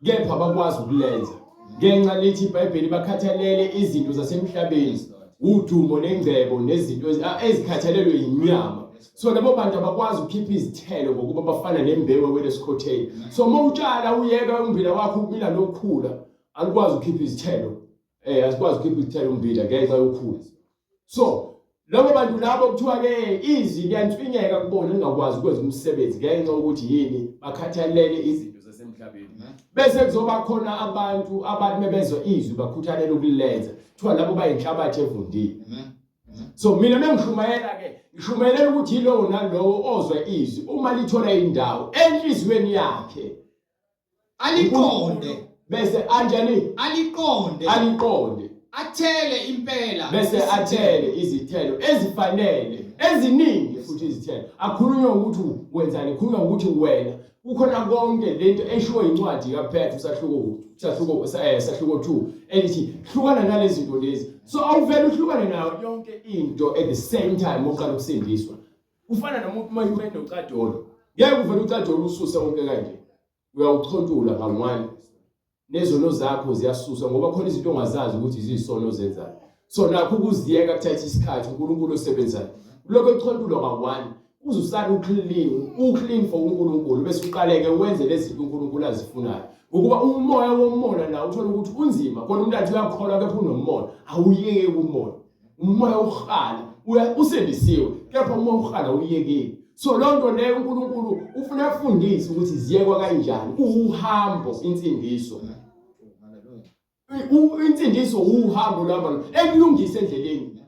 kepha bakwazi ukulenza ngenxa lethi iBhayibheli bakhathalele izinto zasemhlabeni udumo nengcebo nezinto ezikhathalelwe inyama. So labo bantu abakwazi ukukhipha izithelo ngokuba bafana nembewu ewelesikhotheni. So uma utshala uyeka ummbila wakho ukumila nokukhula alikwazi ukukhipha izithelo. Asikwazi ukukhipha izithelo ummbila ngenxa yokukhula. So labo bantu labo kuthiwa ke izwi liyanswinyeka kubona ngingakwazi ukwenza umsebenzi ngenxa ukuthi yini bakhathalele izinto zasemhlabeni. Bese kuzoba khona abantu abamemezwa izwi bakhuthalela ukulenza. Kuthiwa labo bayinhlabathi evundile. So mina mengishumayela ke ngishumayela ukuthi yilowo nalowo ozwa izwi uma lithola indawo enhlizweni yakhe aliqonde bese anjani aliqonde athele impela bese athele izithelo ezifanele eziningi futhi izithelo akhulunywa ukuthi wenzani khulunywa ukuthi wena ukhona konke lento eshiwo incwadi kaPetru sahluko 2 elithi hlukana nalezi zinto lezi. So awuvele uhlukane nayo yonke into at the same time oqala ukusindiswa. Ufana nomuntu uma uyena ucadolo. Ngeke uvele ucadolo ususe wonke kanje. Uyawuchontula ngamanye. Nezono zakho ziyasuswa ngoba khona izinto ongazazi ukuthi izisono zenzayo. So nakho ukuziyeka kuthatha isikhathi uNkulunkulu osebenzayo. Lokho echontulwa ngawani uzusala uclean for uNkulunkulu bese uqaleke wenze lezi zinto uNkulunkulu azifunayo. Ukuba umoya womona nawo uthola ukuthi unzima khona umuntu athi uyakholwa kepha unomona awuyeke umoya. Umoya uhala usendisiwe kepha umoya uhala uyekile. So lonto leyo uNkulunkulu ufuna afundise ukuthi ziyekwa kanjani uhambo insindiso. Insindiso uhambo lwabo ekulungisa endleleni.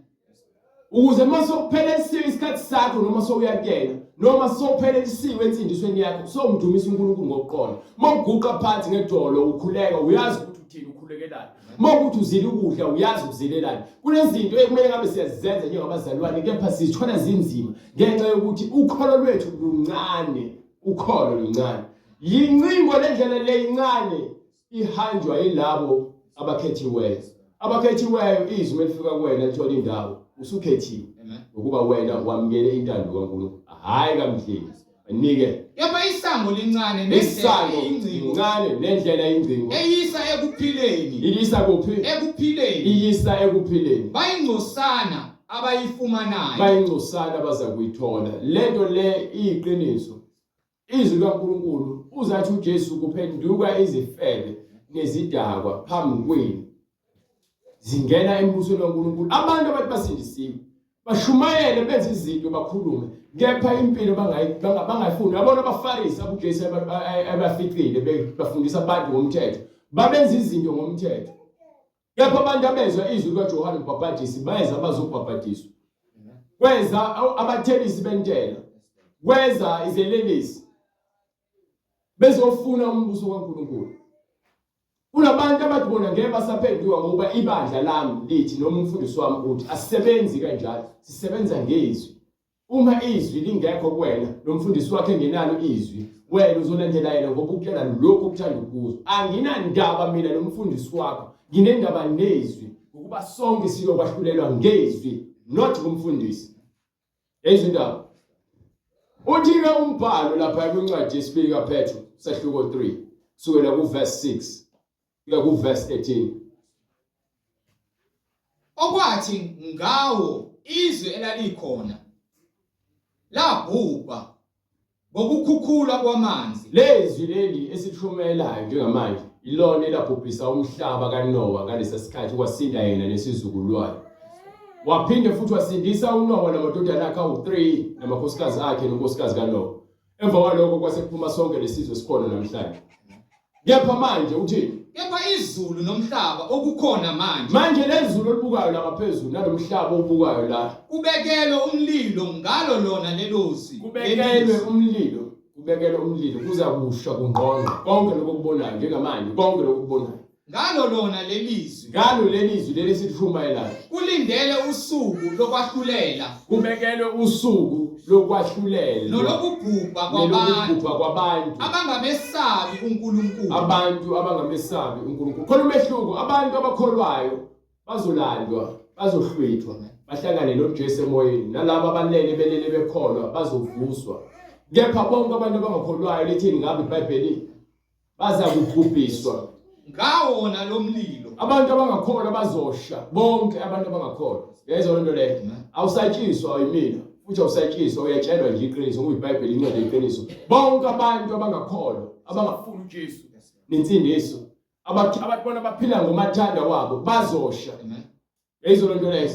ukuze mase ukuphelelisiwe isikhathi sakho noma sowuyakuyena noma sowuphelelisiwe insindisweni yakho somdumisa uNkulunkulu ngokuqonda mawuguqa phansi ngedolo ukhuleka uyazi ukuthi uthini ukhulekelana mawukuthi uzila ukudla uyazi uzilelana kunezinto ekumele ngabe siyazenza njengabazalwane kepha sithona zinzima ngenxa yokuthi ukholo lwethu luncane yincingo lendlela leyincane ihanjwa yilabo abakhethiweyo izwi melifika kuwena lithola indawo usukhethiwe ukuba wena wamukele intando kaNkulunkulu hayi kamdleni anike yaba isango lincane nendlela ingcingo eyisa ekuphileni ilisa kuphi iyisa ekuphileni bayingcosana abayifumanayo baza kuyithola lento le iyiqiniso izwi kaNkulunkulu uzathi uJesu kuphenduka izifebe nezidakwa phambi kwenu zingena embusweni kaNkulunkulu abantu abathi basindisiwe bashumayele benze izinto bakhulume kepha impilo bangayifuni yabona abafarisi abuJesu abaficile bafundisa abantu ngomthetho babenza izinto ngomthetho kepha abantu abezwa izwi likaJohane uMbhaphatisi bayeza bazobhaphatiswa kweza abathelisi bentela kweza izelelesi bezofuna umbuso kaNkulunkulu kunabantu abathi bona ngeke basaphenduka ngoba ibandla lami lithi noma umfundisi wami uthi asisebenzi kanjalo sisebenza ngezwi uma izwi lingekho kuwena nomfundisi wakhe engenalo izwi wena uzolandela yena ngoba ukutshela lokho ukuthanda ukuzwa anginandaba mina nomfundisi wakho nginendaba nezwi ukuba sonke siyokwahlulela ngezwi not ngumfundisi ezindaba uthi-ke umbhalo lapha kwincwadi yesibili kaPetro sahluko 3 kusukela kuverse 6 kuya kuverse 13 okwathi ngawo izwi elalikhona labhubha ngokukhukhula kwamanzi lezwi leli esithumelayo njengamanje ilona elabhubhisa umhlaba kaNoah ngalesa sikhathi kwasinda yena nesizukulwane waphinde futhi wasindisa uNoah namadodana akhe awu3 namakhosikazi akhe nonkosikazi kaNoah emva kwalokho kwasekuphuma sonke lesizwe sikhona namhlanje kepha manje uthini kepha izulu nomhlaba okukhona manje lezulu olubukayo la ngaphezulu nalomhlaba obukayo la kubekelwe umlilo ngalo lona lelozi kubekelwe umlilo kuza kusha kungqonqa konke lokubonayo njengamanje konke lokubonayo ngalo lelizwi lelesithumayelayo kulindele usuku lokwahlulela kubekelwe usuku lokwahlulela nolokubhubha kwabantu abangamesabi uNkulunkulu khona umehluko abantu abakholwayo bazolandwa bazohlwithwa bahlangane noJesu emoyeni nalabo abalele belele bekholwa bazovuswa kepha bonke abantu abangakholwayo lethini ngabe iBhayibheli baza kubhubhiswa ngawona lo mlilo abantu abangakholwa bazosha bonke abantu abangakholwa yezwa lento leyo awusatshiswa ayimina futhi awusatshiswa uyatshelwa nje iqiniso ngoba iBhayibheli incwadi yeqiniso bonke abantu abangakholwa abangafuni uJesu nensindiso abathi bona baphila ngomathanda wabo bazosha yezwa lento leyo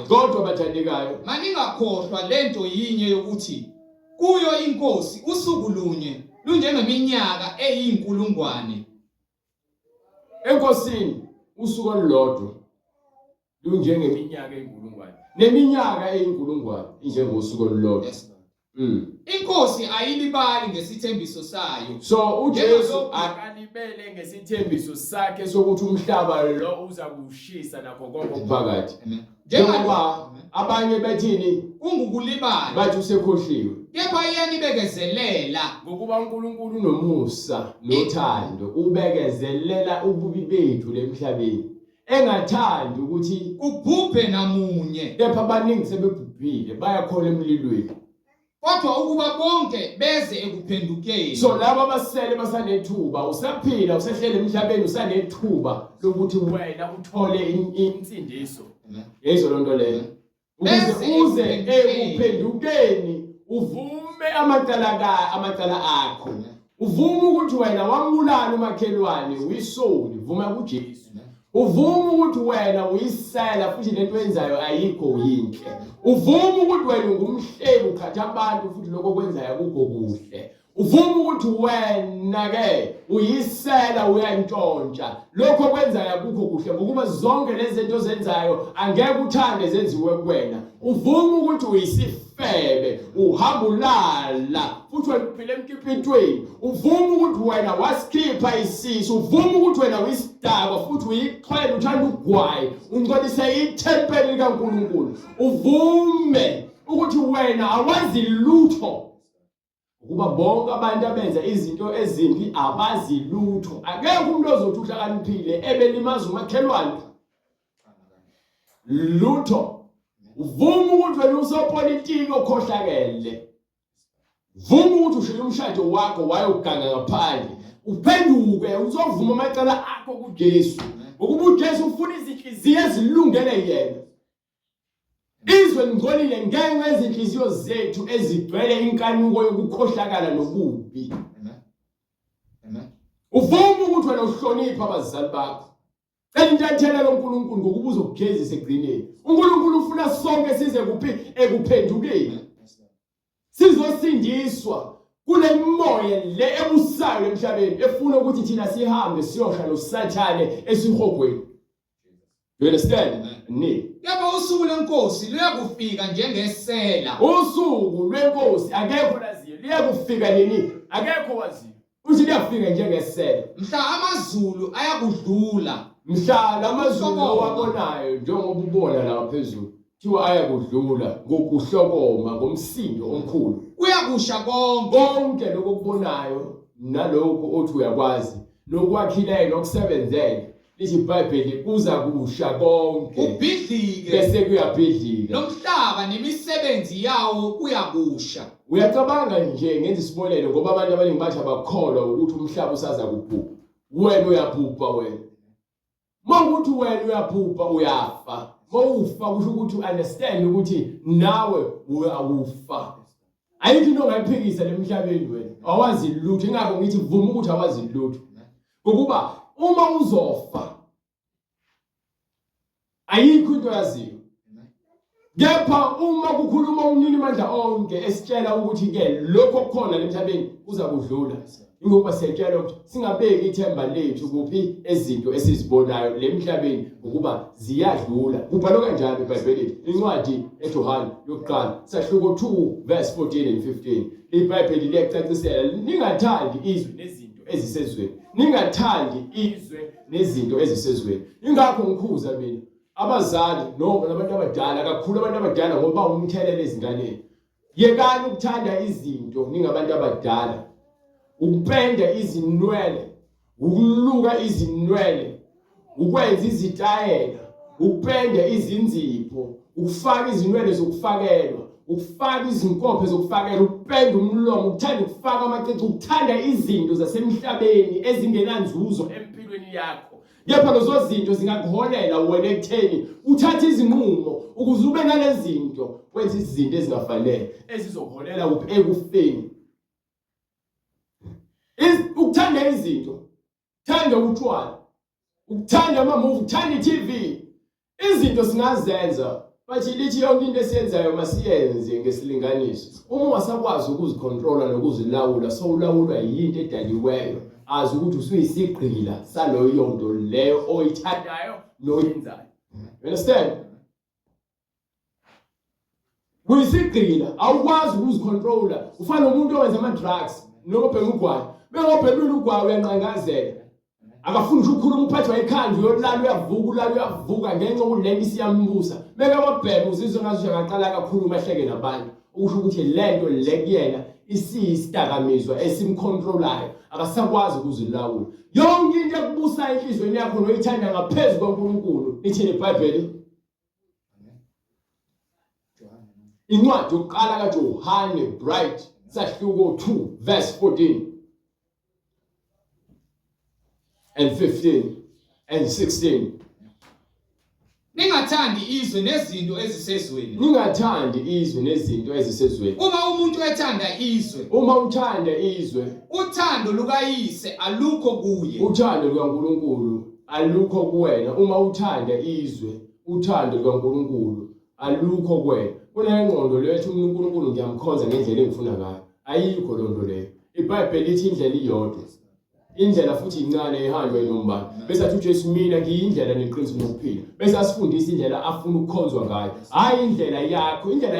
kodwa bathandekayo maningakhohlwa lento yinye yokuthi kuyo inkosi usuku lunye lunjengeminyaka eyinkulungwane enkosini usuku olulodwa lunjengeminyaka eyinkulungwane neminyaka eyinkulungwane injengosuku olulodwa inkosi ayilibali ngesithembiso sayo so uJesu akalibele ngesithembiso sakhe sokuthi umhlaba lo uza kushisa nakho konke okuphakathi njengoba abanye bethini kungukulibala bathi usekhohliwe kepha iyanibekezelela ngokuba uNkulunkulu unomusa nothando ubekezelela ububi bethu lemhlabeni engathandi ukuthi kubhubhe namunye kepha abaningi sebebhubhile bayakhola emlilweni kodwa ukuba bonke beze ekuphendukeni so labo abasele basanethuba usaphila usehlele emhlabeni usanethuba lokuthi wena uthole insindiso yezwa lonto leyo uze ekuphendukeni uvume amacala akho uvume ukuthi wena wambulala umakhelwane uyisoli vuma kuJesu uvume ukuthi wena uyisela futhi lento yenzayo ayikho yinhle uvume ukuthi wena ungumhlebi ukhatha abantu futhi lokho kwenzayo akukho kuhle uvume ukuthi ukuthi wena ke uyisela uyantshontsha lokho kwenzayo akukho kuhle ngokuba zonke lezi zinto ozenzayo angeke uthande zenziwe kuwena uvuma ukuthi uyisifebe uhamba ulala futhi wena uphile emkipitweni uvuma ukuthi wena wasikhipha isisu uvuma ukuthi wena uyisidakwa futhi uyixhwele uthanda ugwayi ungcolise ithempeli likaNkulunkulu uvume ukuthi wena awazi lutho ukuba bonke abantu abenza izinto ezimbi abazi lutho akekho umuntu ozothi uhlakaniphile ebelimaza umakhelwane lutho uvuma ukuthi wena usopolitiki okhohlakele vuma ukuthi ushiye umshado wakho wayoganga ngaphandle uphenduke uzovuma amacala akho kuJesu ukuba uJesu ufuna izinhliziyo ezilungele yena izwe ngcolile ngenxa yezinhliziyo zethu ezigcwele inkanuko yokukhohlakala nokubi uvuma ukuthi wena uhlonipha abazali bakho cela intathelo loNkulunkulu ngokuba uzokugezisa egcineni uNkulunkulu ufuna sonke size kuphi ekuphendukeni sizosindiswa kule moya le ebusayo emhlabeni efuna ukuthi thina sihambe siyosha noSathane esihogweni you understand ni yaba usuku lenkosi luyakufika njengesela usuku lwenkosi akekho laziyo liyakufika nini akekho waziyo uthi liyafika njengesela mhla amazulu ayakudlula mhla lamazulu owabonayo njengoba ubona la phezulu thiwa ayakudlula ngokuhlokoma ngomsindo omkhulu uyakusha konke lokubonayo nalokho othi uyakwazi lokwakhileyo nokusebenzele lithi iBhayibheli kuza kusha konke ubhidlike bese kuyabhidlika nomhlaba nemisebenzi yawo kuyakusha uyacabanga nje ngenza isibonelo ngoba abantu abaningi bathi abakholwa ukuthi umhlaba usaza kubhubha wena uyabhubha wena mawukuthi wena uyabhubha uyafa mawufa kusho ukuthi understand ukuthi nawe uyawufa ayikho into ongayiphikisa lemhlabeni wena awazi lutho ingakho ngithi vuma ukuthi awazi lutho ngokuba uma uzofa ayikho into yaziyo kepha uma kukhuluma umnini mandla onke esitshela ukuthi ke lokho khona lemhlabeni kuza kudlula ingoba siyatshela ukuthi singabeki ithemba lethu kuphi ezinto esizibonayo lemhlabeni ukuba ziyadlula kubhalwe kanjalo eBhayibhelini incwadi eJohane yokuqala sahluko 2 verse 14 and 15 iBhayibheli liyacacisela ningathandi izwe nezinto ezisezweni ningathandi izwe nezinto ezisezweni ingakho ngikhuza mina abazali noma nabantu abadala kakhulu abantu abadala ngoba umthelele ezinganeni yekani ukuthanda izinto ningabantu abadala ukupenda izinwele ukuluka izinwele ukwenza izitayela ukupenda izinzipho ukufaka izinwele zokufakelwa ukufaka izinkophe zokufakelwa ukupenda umlomo ukuthanda ukufaka amacici ukuthanda izinto zasemhlabeni ezingenanzuzo empilweni yakho kepha lezo zinto zingakuholela wena ekutheni uthatha izinqumo ukuze ube nalezi zinto wenza izinto ezingafanele ezizoholela ekufeni ukuthanda izinto thanda utshwala ukuthanda ama-movie uthanda i-TV izinto singazenza bathi lithi yonke into esiyenzayo masiyenze ngesilinganiso uma ungasakwazi ukuzicontrola nokuzilawula sowulawulwa yinto edaliweyo azi ukuthi usuyisigqila saloyo nto leyo oyithandayo noyenzayo you understand uyisigqila awukwazi ukuzicontrola ufana nomuntu owenza ama-drugs noma obhema ugwayi bengobhemile ugwayi uyanqangazela akafuni ukukhuluma uphathi wayikhanda uyolala uyavuka ngenxa yokuthi lento isiyambusa beke wabhema uzizwe ngathi uyaqala kakhulu ahleke nabantu ukusho ukuthi lento le kuyena isisidakamizwa esimcontrolayo akasakwazi ukuzilawula yonke into ekubusa enhlizweni yakho noyithanda ngaphezulu kwaNkulunkulu ithini iBhayibheli incwadi yokuqala kaJohane Bright sahluko 2 verse 14 and 15 and 16 ningathandi izwe nezinto ezisezweni ningathandi izwe nezinto ezisezweni uma umuntu ethanda izwe uma uthanda izwe uthando lukayise alukho kuye uthando lukaNkulunkulu alukho kuwena uma uthanda izwe uthando lukaNkulunkulu alukho kuwena kunengqondo lethu uNkulunkulu ngiyamkhonza ngendlela engifuna ngayo ayikho lonto leyo iBhayibheli lithi indlela iyodwa. Indlela futhi incane ehanjwa inombani. Bese athi uJesu mina ngiyindlela neqiniso nokuphila. Bese asifundisa indlela afuna ukukhonzwa ngayo. Hayi indlela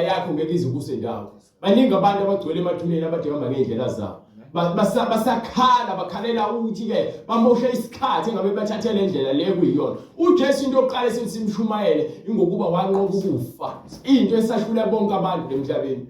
yakho ngeke ize kusendawo. Baningi abantu abagcwele emathuneni abade hamba ngeindlela zabo. Basakhala bakhalela ukuthi ke bamoshe isikhathi engabe bathathele indlela le kuyiyona. uJesu into yokuqala esimshumayele ingokuba wanqoba ukufa. Into esahlula bonke abantu emhlabeni.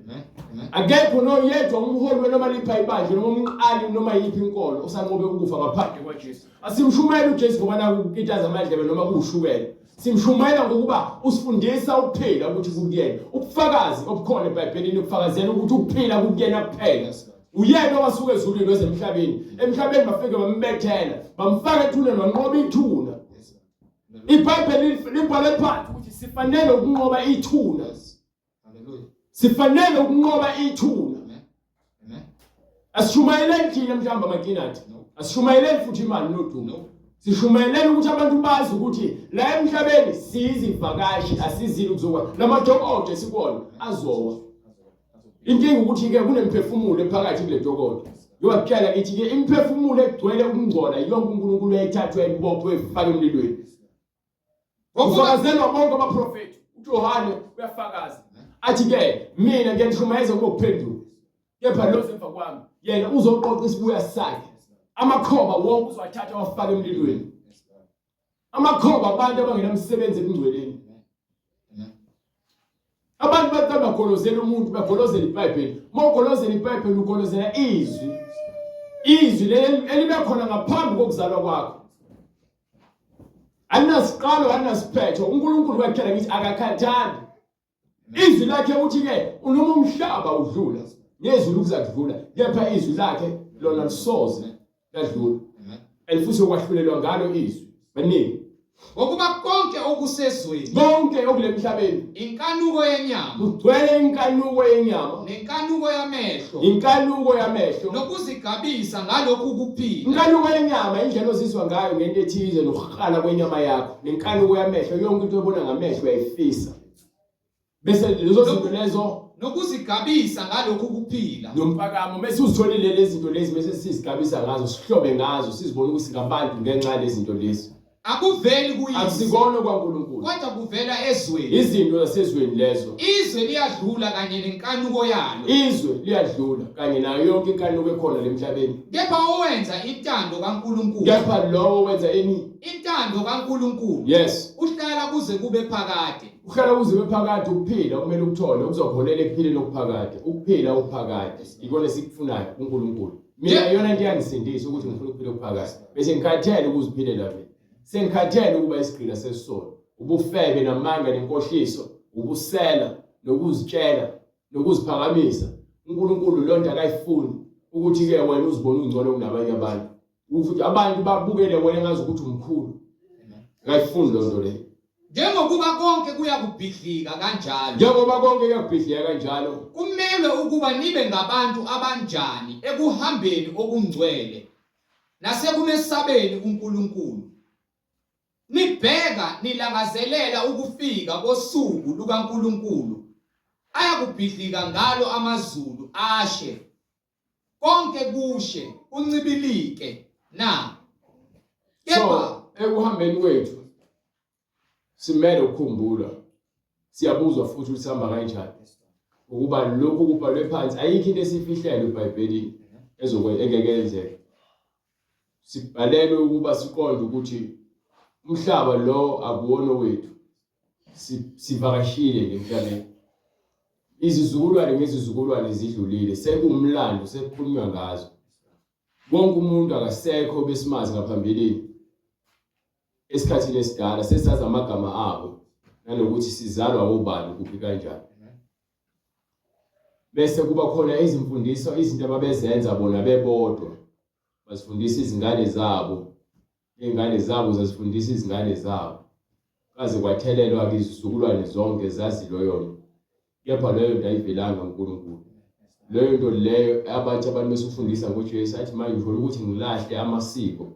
Akekho noyedwa umholi noma lipha ibandla noma umqali noma yiphi inkolo usanqobe ukufa ngaphandle kwaJesu. Asimshumayela uJesu ngoba nakukitaza amandlebe noma kuushukela. Simshumayela ngokuba usifundisa ukuphila ukuthi kukuyena. Ubufakazi obukhona eBhayibhelini ubufakazela ukuthi ukuphila kukuyena kuphela. Uyena owasuka ezulwini wezemhlabeni. Emhlabeni bafike bambethela, bamfaka ethuneni wanqoba ithuna. iBhayibheli libhale phansi ukuthi sifanele ukunqoba ithuna. Sifanele ukunqoba ithuna. Asishumayeleni thina mhlamba makinathi. Asishumayeleni futhi imali nodumo. Sishumayeleni ukuthi abantu bazi ukuthi la emhlabeni sizivakashi asizili ukuzokwa. Lamadokodo esikona azowa. Inkinga ukuthi ke kunemphefumulo ephakathi kule dokodo. Yokuqala ngithi ke imphefumulo egcwele ukungcola yonke uNkulunkulu ayithathwe ibopho efake emlilweni. Ufakazelwa bonke abaprofeti. uJohane uyafakaza. Athi ke mina ngiyanishumayeza ukuphenduka. Kepha lo semva kwami yena uzoqoqa isibuya sakhe. Amakhoba wonke uzowathatha awafake emlilweni. Amakhoba abantu abangenamsebenzi ekungcweleni. Abantu bathi bagolozela umuntu bagolozela iBhayibheli. Mawugolozela iBhayibheli ugolozela izwi. Izwi elibe khona ngaphambi kokuzalwa kwakho. Anasiqalo anasiphetho uNkulunkulu wakhela ngithi akakhathali. Izwi lakhe uthi ke unoma umhlaba udlula nezulu kuzakudlula kepha izwi lakhe lona lisoze ladlula. Elifuthi okwahlulelwa ngalo izwi. Baningi ngokuba konke okusezweni konke okulemhlabeni inkanuko yenyama kugcwele inkanuko yenyama nenkanuko yamehlo inkanuko yamehlo nokuzigabisa ngalokhu kuphila. Inkanuko yenyama indlela ozizwa ngayo ngento ethize nokuqala kwenyama yakho. Nenkanuko yamehlo yonke into ebona ngamehlo uyayifisa. Bese lezo zinto lezo nokuzigabisa ngalokhu kuphila. Nompakamo bese uzitholile lezi zinto lezi bese sizigabisa ngazo sihlobe ngazo sizibona ukuthi ngabantu ngenxa lezi zinto lezi. Akuveli kuyise akusikona kwaNkulunkulu kodwa kuvela ezweni. Izinto zasezweni lezo. Izwe liyadlula kanye nenkanuko yalo. Izwe liyadlula kanye nayo yonke inkanuko ekhona emhlabeni. Kepha owenza intando kaNkulunkulu. Kepha lo wenza intando kaNkulunkulu. Yes. Uhlala kuze kube phakade. Uhlala kuze kube phakade ukuphila kumele ukuthole ukuzokholela ekuphileni okuphakade. Ukuphila okuphakade ikona esikufunayo kuNkulunkulu. Mina yona into yangisindisa ukuthi ngifuna ukuphila okuphakade. Bese ngikhathele ukuziphilela mina. Sengikhathele ukuba isigqila sesisolo. Ubufebe namanga nenkohliso, ubusela nokuzitshela nokuziphakamisa. uNkulunkulu lonto akayifuni ukuthi ke wena uzibone ungcono kunabanye abantu. Ukuthi abantu babukele wena ngazi ukuthi umkhulu. Akayifuni lonto le. Njengokuba konke kuyakubhidlika kanjalo. Njengoba konke kuyakubhidlika kanjalo. Kumele ukuba nibe ngabantu abanjani ekuhambeni okungcwele nasekumesabeni uNkulunkulu. Nibheka nilangazelela ukufika kosuku lukaNkulunkulu ayakubhidlika ngalo amazulu ashe konke kushe uncibilike na. Kepha ekuhambeni kwethu simele ukukhumbula siyabuzwa futhi ukuthi sihamba kanjani ukuba lokhu kubhalwe phansi ayikho into esifihlayo eBhayibhelini engeke yenzeke. Sibhalelwe ukuba siqonde ukuthi umhlaba lo akuwona wethu. Sivakashile emhlabeni. Izizukulwane ngezizukulwane zidlulile sekumlando sekukhulunywa ngazo. Wonke umuntu akasekho besimazi ngaphambilini. Esikhathini esidala sesazi amagama abo nanokuthi sizalwa obani kuphi kanjani. Bese kuba khona izimfundiso izinto ababezenza bona bebodwa. Basifundisa izingane zabo. Ingane zabo zazifundisa izingane zabo. Kaze kwathelelwa izizukulwane zonke zazilo yona. Kepha leyo nto ayivelanga uNkulunkulu. Leyo nto leyo abantu besifundisa ngoJesu athi manje ngifuna ukuthi ngilahle amasiko.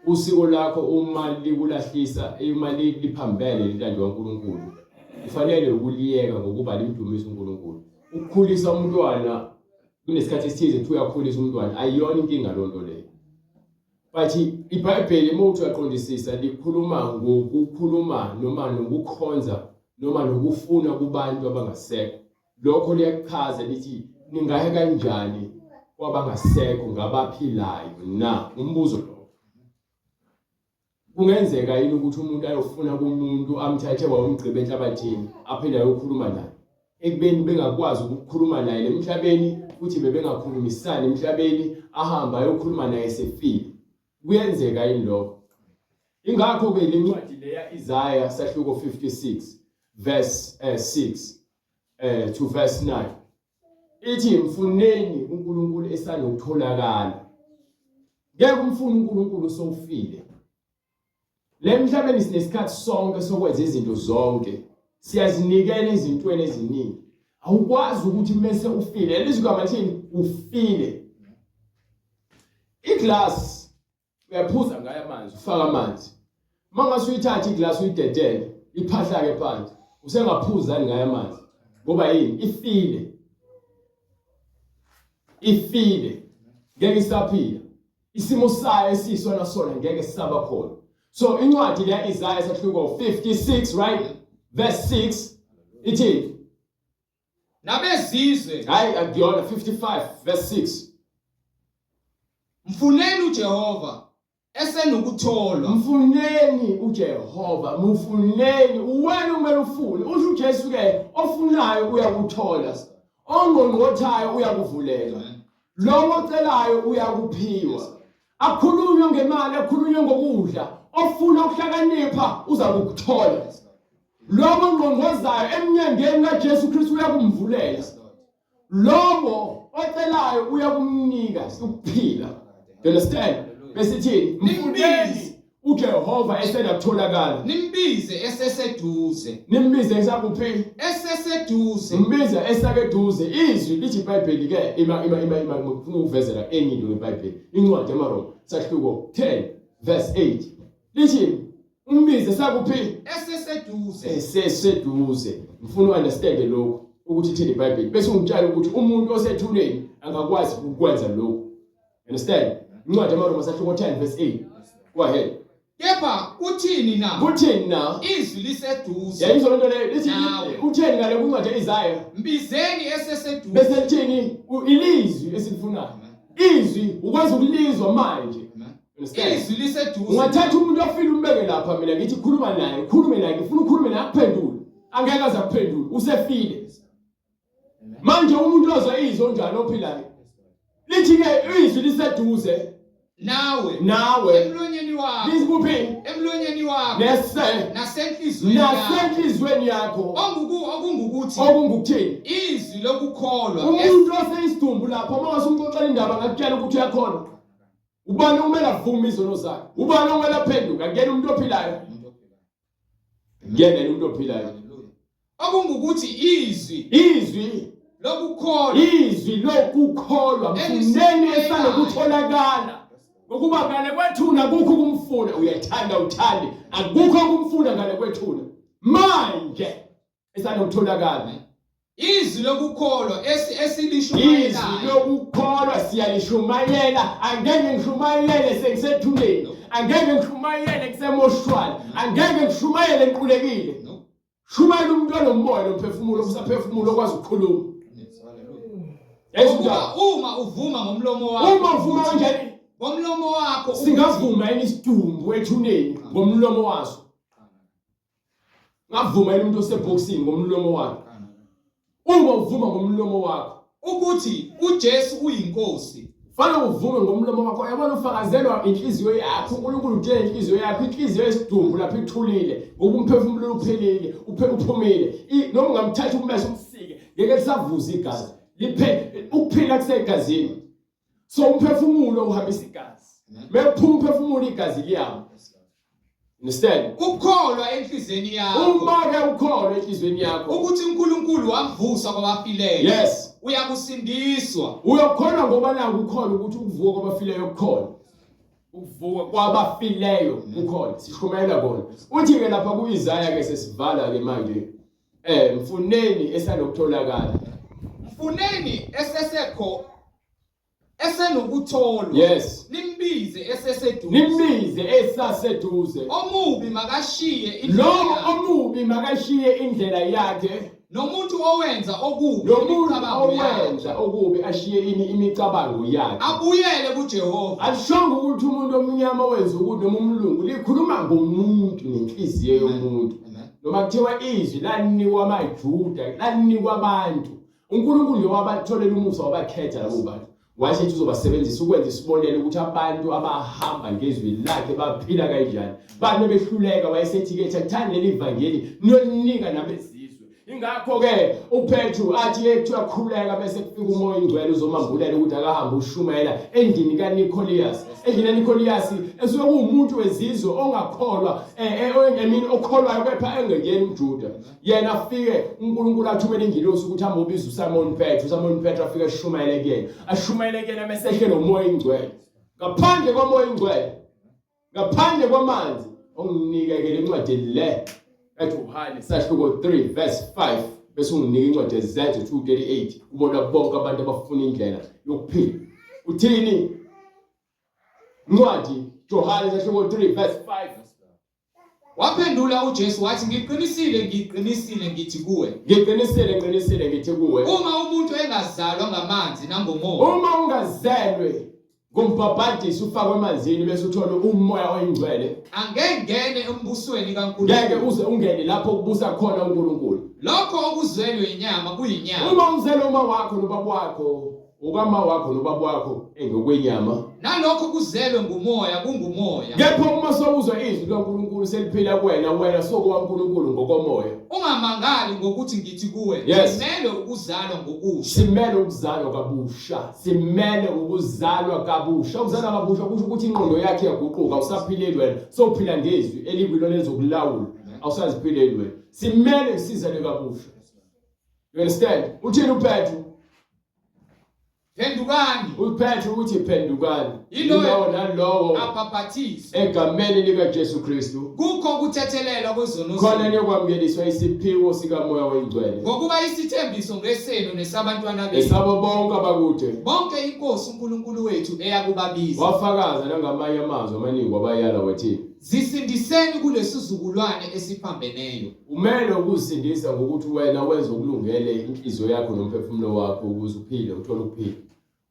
Usiko lakho uma likulahlisa imali liphambene lentando kaNkulunkulu. Kufanele ukuliyeka ngokuba limdumise uNkulunkulu. Ukukhulisa umntwana kunesikhathi esithize kuthi uyakhulisa umntwana ayiyona inkinga lonto leyo. But iBhayibheli mawuthi uyaqondisisa likhuluma ngokukhuluma noma nokukhonza noma nokufuna kubantu abangasekho. Lokho liyachaza lithi ningahe kanjani kwabangasekho ngabaphilayo na umbuzo lo. Kungenzeka yini ukuthi umuntu ayofuna kumuntu amthathe wawumgqibe enhlabathini aphinde ayokhuluma naye ekubeni bengakwazi ukukhuluma naye emhlabeni futhi bebengakhulumisani emhlabeni ahamba ayokhuluma naye sefile. Kuyenzeka yini lokho? Ingakho ke lencwadi leya Isaiah sahluko 56 verse 6 to verse 9 ithi mfuneni uNkulunkulu esanokutholakala. Ngeke umfune uNkulunkulu sowufile. Le mhlabeni sinesikhathi sonke sokwenza izinto zonke. Siyazinikela ezintweni eziningi. Awukwazi ukuthi mase ufile. Elizwi lamathini ufile. Iglass uyaphuza ngayo amanzi, ufaka amanzi. Mangase uyithathe iglass uyidedele, iphahla ke phansi. Usengaphuzani ngayo amanzi. Ngoba yini? Ifile. Ifile. Ngeke isaphila. Isimo sayo esisona sona ngeke sisaba khona. So incwadi le Isaiah sahluko 56 right verse 6 ithi nabezizwe hayi akuyona 55 verse 6 mfuneni uJehova esenokutholwa. Mfuneni uJehova, mfuneni uwena umele ufune. Usho uJesu ke ofunayo uyakuthola, ongqongqothayo uyakuvulela, lo ocelayo uyakuphiwa. Akhulunywe ngemali, akhulunywe ngokudla, ofuna ukuhlakanipha uzakuthola. Lobo ngqongqozayo eminyangeni kaJesu Kristu uyakumvulela. Lobo ocelayo uyakumnika ukuphila. You understand? Besithi mfuneni uJehova esenakutholakala. Nimbize eseseduze. Nimbize esakuphi? Eseseduze. Nimbize esakeduze. Izwi lithi iBhayibheli ke ima ngifuna ukuvezela enye into eBhayibheli. Incwadi yaMaroma sahluko 10 verse 8. Lithi umbize esakuphi? Eseseduze. Eseseduze. Ngifuna understand lokho ukuthi thina iBhayibheli bese ungitshela ukuthi umuntu osethuleni angakwazi ukwenza lokho. Understand? Incwadi yaMaroma sahluko 10 verse 8. Go ahead. Kepha uthini na? Kuthini na? Izwi liseduze. Yayizwa lento leyo lithi utheni ngale kwincwadi yeIsaiah. Mbizeni eseseduze. Bese lithini ilizwi esilifunayo. Izwi ukwazi ukulizwa manje. Izwi liseduze. Ungathatha umuntu ofile umbeke lapha mina ngithi khuluma naye, khulume naye, ngifuna ukukhuluma naye akuphendule. Angeke aze akuphendule, usefile. Manje umuntu ozwa izwi onjani ophilayo. Lithi ke izwi liseduze. Nawe emlonyeni wakho. Lizibuphi? Emlonyeni wakho. Nasenhlizweni yakho. Okungukuthini? Izwi lokukholwa. Umuntu oseyisidumbu lapho mawase umxoxela indaba ngakutshela ukuthi uyakhona. Ubani umele avume izono zakhe? Ubani umele aphenduka? Ngene umuntu ophilayo. Ngene umuntu ophilayo. Okungukuthi izwi lokukholwa mfuneni esanokutholakala. Ngokuba ngale kwethuna akukho kumfuna, uyathanda uthande, akukho kumfuna ngale kwethuna. Manje esanokutholakala. Izwi lokukholwa esilishumayelayo. Izwi lokukholwa siyalishumayela, angeke ngishumayele sengisethuleni, angeke ngishumayele kusemoshwala, angeke ngishumayele enqulekile. Shumayela umuntu onomoya nomphefumulo usaphefumulo okwazi ukukhuluma. Uma uvuma ngomlomo wakho. Uma uvuma kanjani? Ngomlomo wakho. Singavuma yini isidumbu ethuneni ngomlomo waso? Ngavuma yini umuntu oseboxing ngomlomo wakhe? Uma uvuma ngomlomo wakho ukuthi uJesu uyinkosi, fanele uvume ngomlomo wakho. Yabona ufakazelwa inhliziyo yakho, uNkulunkulu udela inhliziyo yakho, inhliziyo yesidumbu lapho ithulile, ngoba umphefumulo uphelile, uphumile. Noma ungamthatha umbese umsike, ngeke lisavuza igazi. Ukuphila kusegazini. So umphefumulo uhambisa igazi. Mephuma umphefumulo igazi liyama. Understand? Ukukholwa enhlizweni yakho. Uma ke ukholwa enhlizweni yakho ukuthi uNkulunkulu wamvusa kwabafileyo. Yes. Uyakusindiswa. Uyakholwa ngoba nangu ukholwa ukuthi ukuvuka kwabafileyo ukholwa. Ukuvuka kwabafileyo ukholwa. Sishumayela kona. Uthi ke lapha kuIsaiah ke sesivala ke manje. Mfuneni esanokutholakala. Mfuneni esesekho esenokutholwa Yes. nimbize eseseduze Nimbize esaseduze. omubi makashiye Lo indlela omubi makashiye indlela yakhe. nomuntu owenza okubi Lo muntu imicabango yakhe, owenza okubi ashiye imicabango yakhe. abuyele kuJehova. Alishongo ukuthi umuntu omnyama wenza ukuthi noma umlungu likhuluma ngomuntu nenhliziyo yomuntu. Amen. Noma kuthiwa izwi laninikwa amaJuda, laninikwa abantu. uNkulunkulu lo wabatholela umusa wabakhetha labo bantu. Washo ukuthi uzobasebenzisa ukwenza isibonelo ukuthi abantu abahamba ngezwi lakhe baphila kanjani. Bane behluleka wayesethi ke akuthani leli ivangeli niyolinika nabezizwe. Ingakho ke uPetru athi ethu yakhuleka bese kufika umoya ingcwele uzomambulela ukuthi akahambe ushumayela endini kaNicolas. Endini kaNicolas esuke kuumuntu wezizwe ongakholwa engemini okholwayo kepha engekeni umJuda. Yena afike uNkulunkulu athumela ingilosi ukuthi hambe ubiza uSimon Petru. Simon Petru afike eshumayele kuyena. Ashumayele kuyena bese ehlele umoya ingcwele. Ngaphandle komoya ingcwele, ngaphandle kwamanzi onginikekele incwadi le eJohane sahluko 3 verse 5 bese unginika incwadi eZethu 2:38 ubona bonke abantu abafuna indlela yokuphila. Uthini? Incwadi Johane sahluko 3 verse 5. Waphendula uJesu wathi ngiqinisile ngithi kuwe, Ngiqinisile ngithi kuwe, uma umuntu engazalwa ngamanzi nangomoya, uma ungazelwe ngombhabhadisi ufakwe emanzini bese uthola umoya oyingcwele, angengene embusweni ngeke kaNkulunkulu. uze ungene lapho kubusa khona uNkulunkulu. Lokho okuzelwe inyama kuyinyama, Uma uzelwe uma wakho nobaba wakho, ukama wakho nobaba wakho engokwenyama, nalokho kuzelwe ngumoya kungumoya. kepha uma sowuzwa izwi likaNkulunkulu seliphila kuwena, wena sokuwaNkulunkulu ngokomoya. Ungamangali ngokuthi ngithi kuwe, Yes. kumele ukuzalwa ngokusha. Simele ukuzalwa kabusha. Simele ukuzalwa kabusha. Ukuzalwa kabusha kusho ukuthi ingqondo yakhe iyaguquka, awusaphileli wena, sowuphila ngezwi elikwilo lezokulawula. Awusaziphileli wena. Simele sizalwe kabusha. You understand? Uthini uPetru? Phendukani uPetru uthi phendukani. Yiloyo Nalowo ababhaptize, egameni lika Jesu Kristu. kukho ukuthethelelwa kwezono Khona zenu, niyokwamukeliswa isiphiwo sikamoya oyingcwele. ngokuba isithembiso ngesenu nesabantwana bethu Esabo bonke abakude. bonke inkosi uNkulunkulu wethu eyakubabiza. Wafakaza nangamanye amazwi amaningi wabayala wathi, Zisindiseni kulesizukulwane esiphambeneyo. umele ukuzisindisa ngokuthi wena wenze okulungele inhliziyo yakho nomphefumulo wakho ukuze uphile, uthole ukuphila.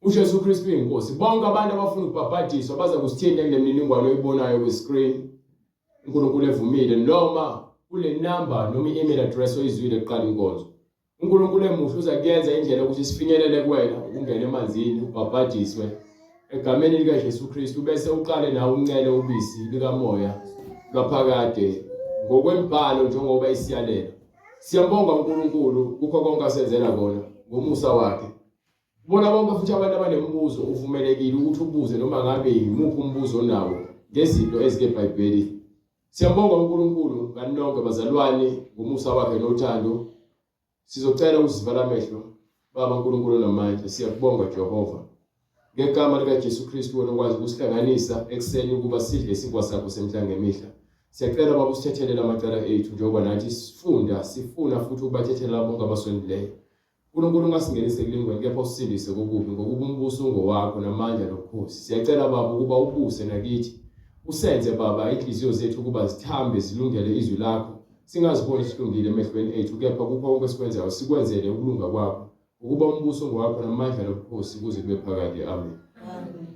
uJesu Kristu uyinkosi. Bonke abantu abafuna ukubhabhadiswa baza kusithinta kule mininingwane oyibonayo kwi-screen. uNkulunkulu evumile noma kule number noma i-email address oyizwile eqala inkonzo. uNkulunkulu emuhle uza kuyenza indlela ukuthi sifinyelele kuwena, ungene emanzini, ubhabhadiswe egameni lika Jesu Kristu bese uqale nawe uncele ubisi likamoya lwaphakade ngokwembhalo njengoba isiyalela. Siyambonga uNkulunkulu kukho konke asenzela kona ngomusa wakhe. Bona bonke futhi abantu abanemibuzo uvumelekile ukuthi ubuze noma ngabe yimuphi umbuzo onawo ngezinto ezikeBhayibheli. Siyambonga uNkulunkulu kanonke bazalwane ngomusa wakhe nothando. Sizocela uzivala amehlo Baba uNkulunkulu namandla. Siyakubonga Jehova. Ngegama lika Jesu Kristu wena ukwazi ukusihlanganisa ekseni ukuba sidle isinkwa sakho semhla ngemihla. Siyacela Baba usithethelele amacala ethu njengoba nathi sifuna futhi ukubathethelela bonke abasondileyo. uNkulunkulu ungasingenise kulingweni kepha usindise kokubi ngokuba umbuso ngowakho namandla nobukhosi. Siyacela Baba ukuba ubuse nakithi. Usenze Baba inhliziyo zethu ukuba zithambe zilungele izwi lakho. Singaziboni silungile emehlweni ethu kepha kukho konke esikwenzayo sikwenzele ukulunga kwakho. Ukuba umbuso ngowakho namandla nobukhosi kuze kube phakade. Amen. Amen.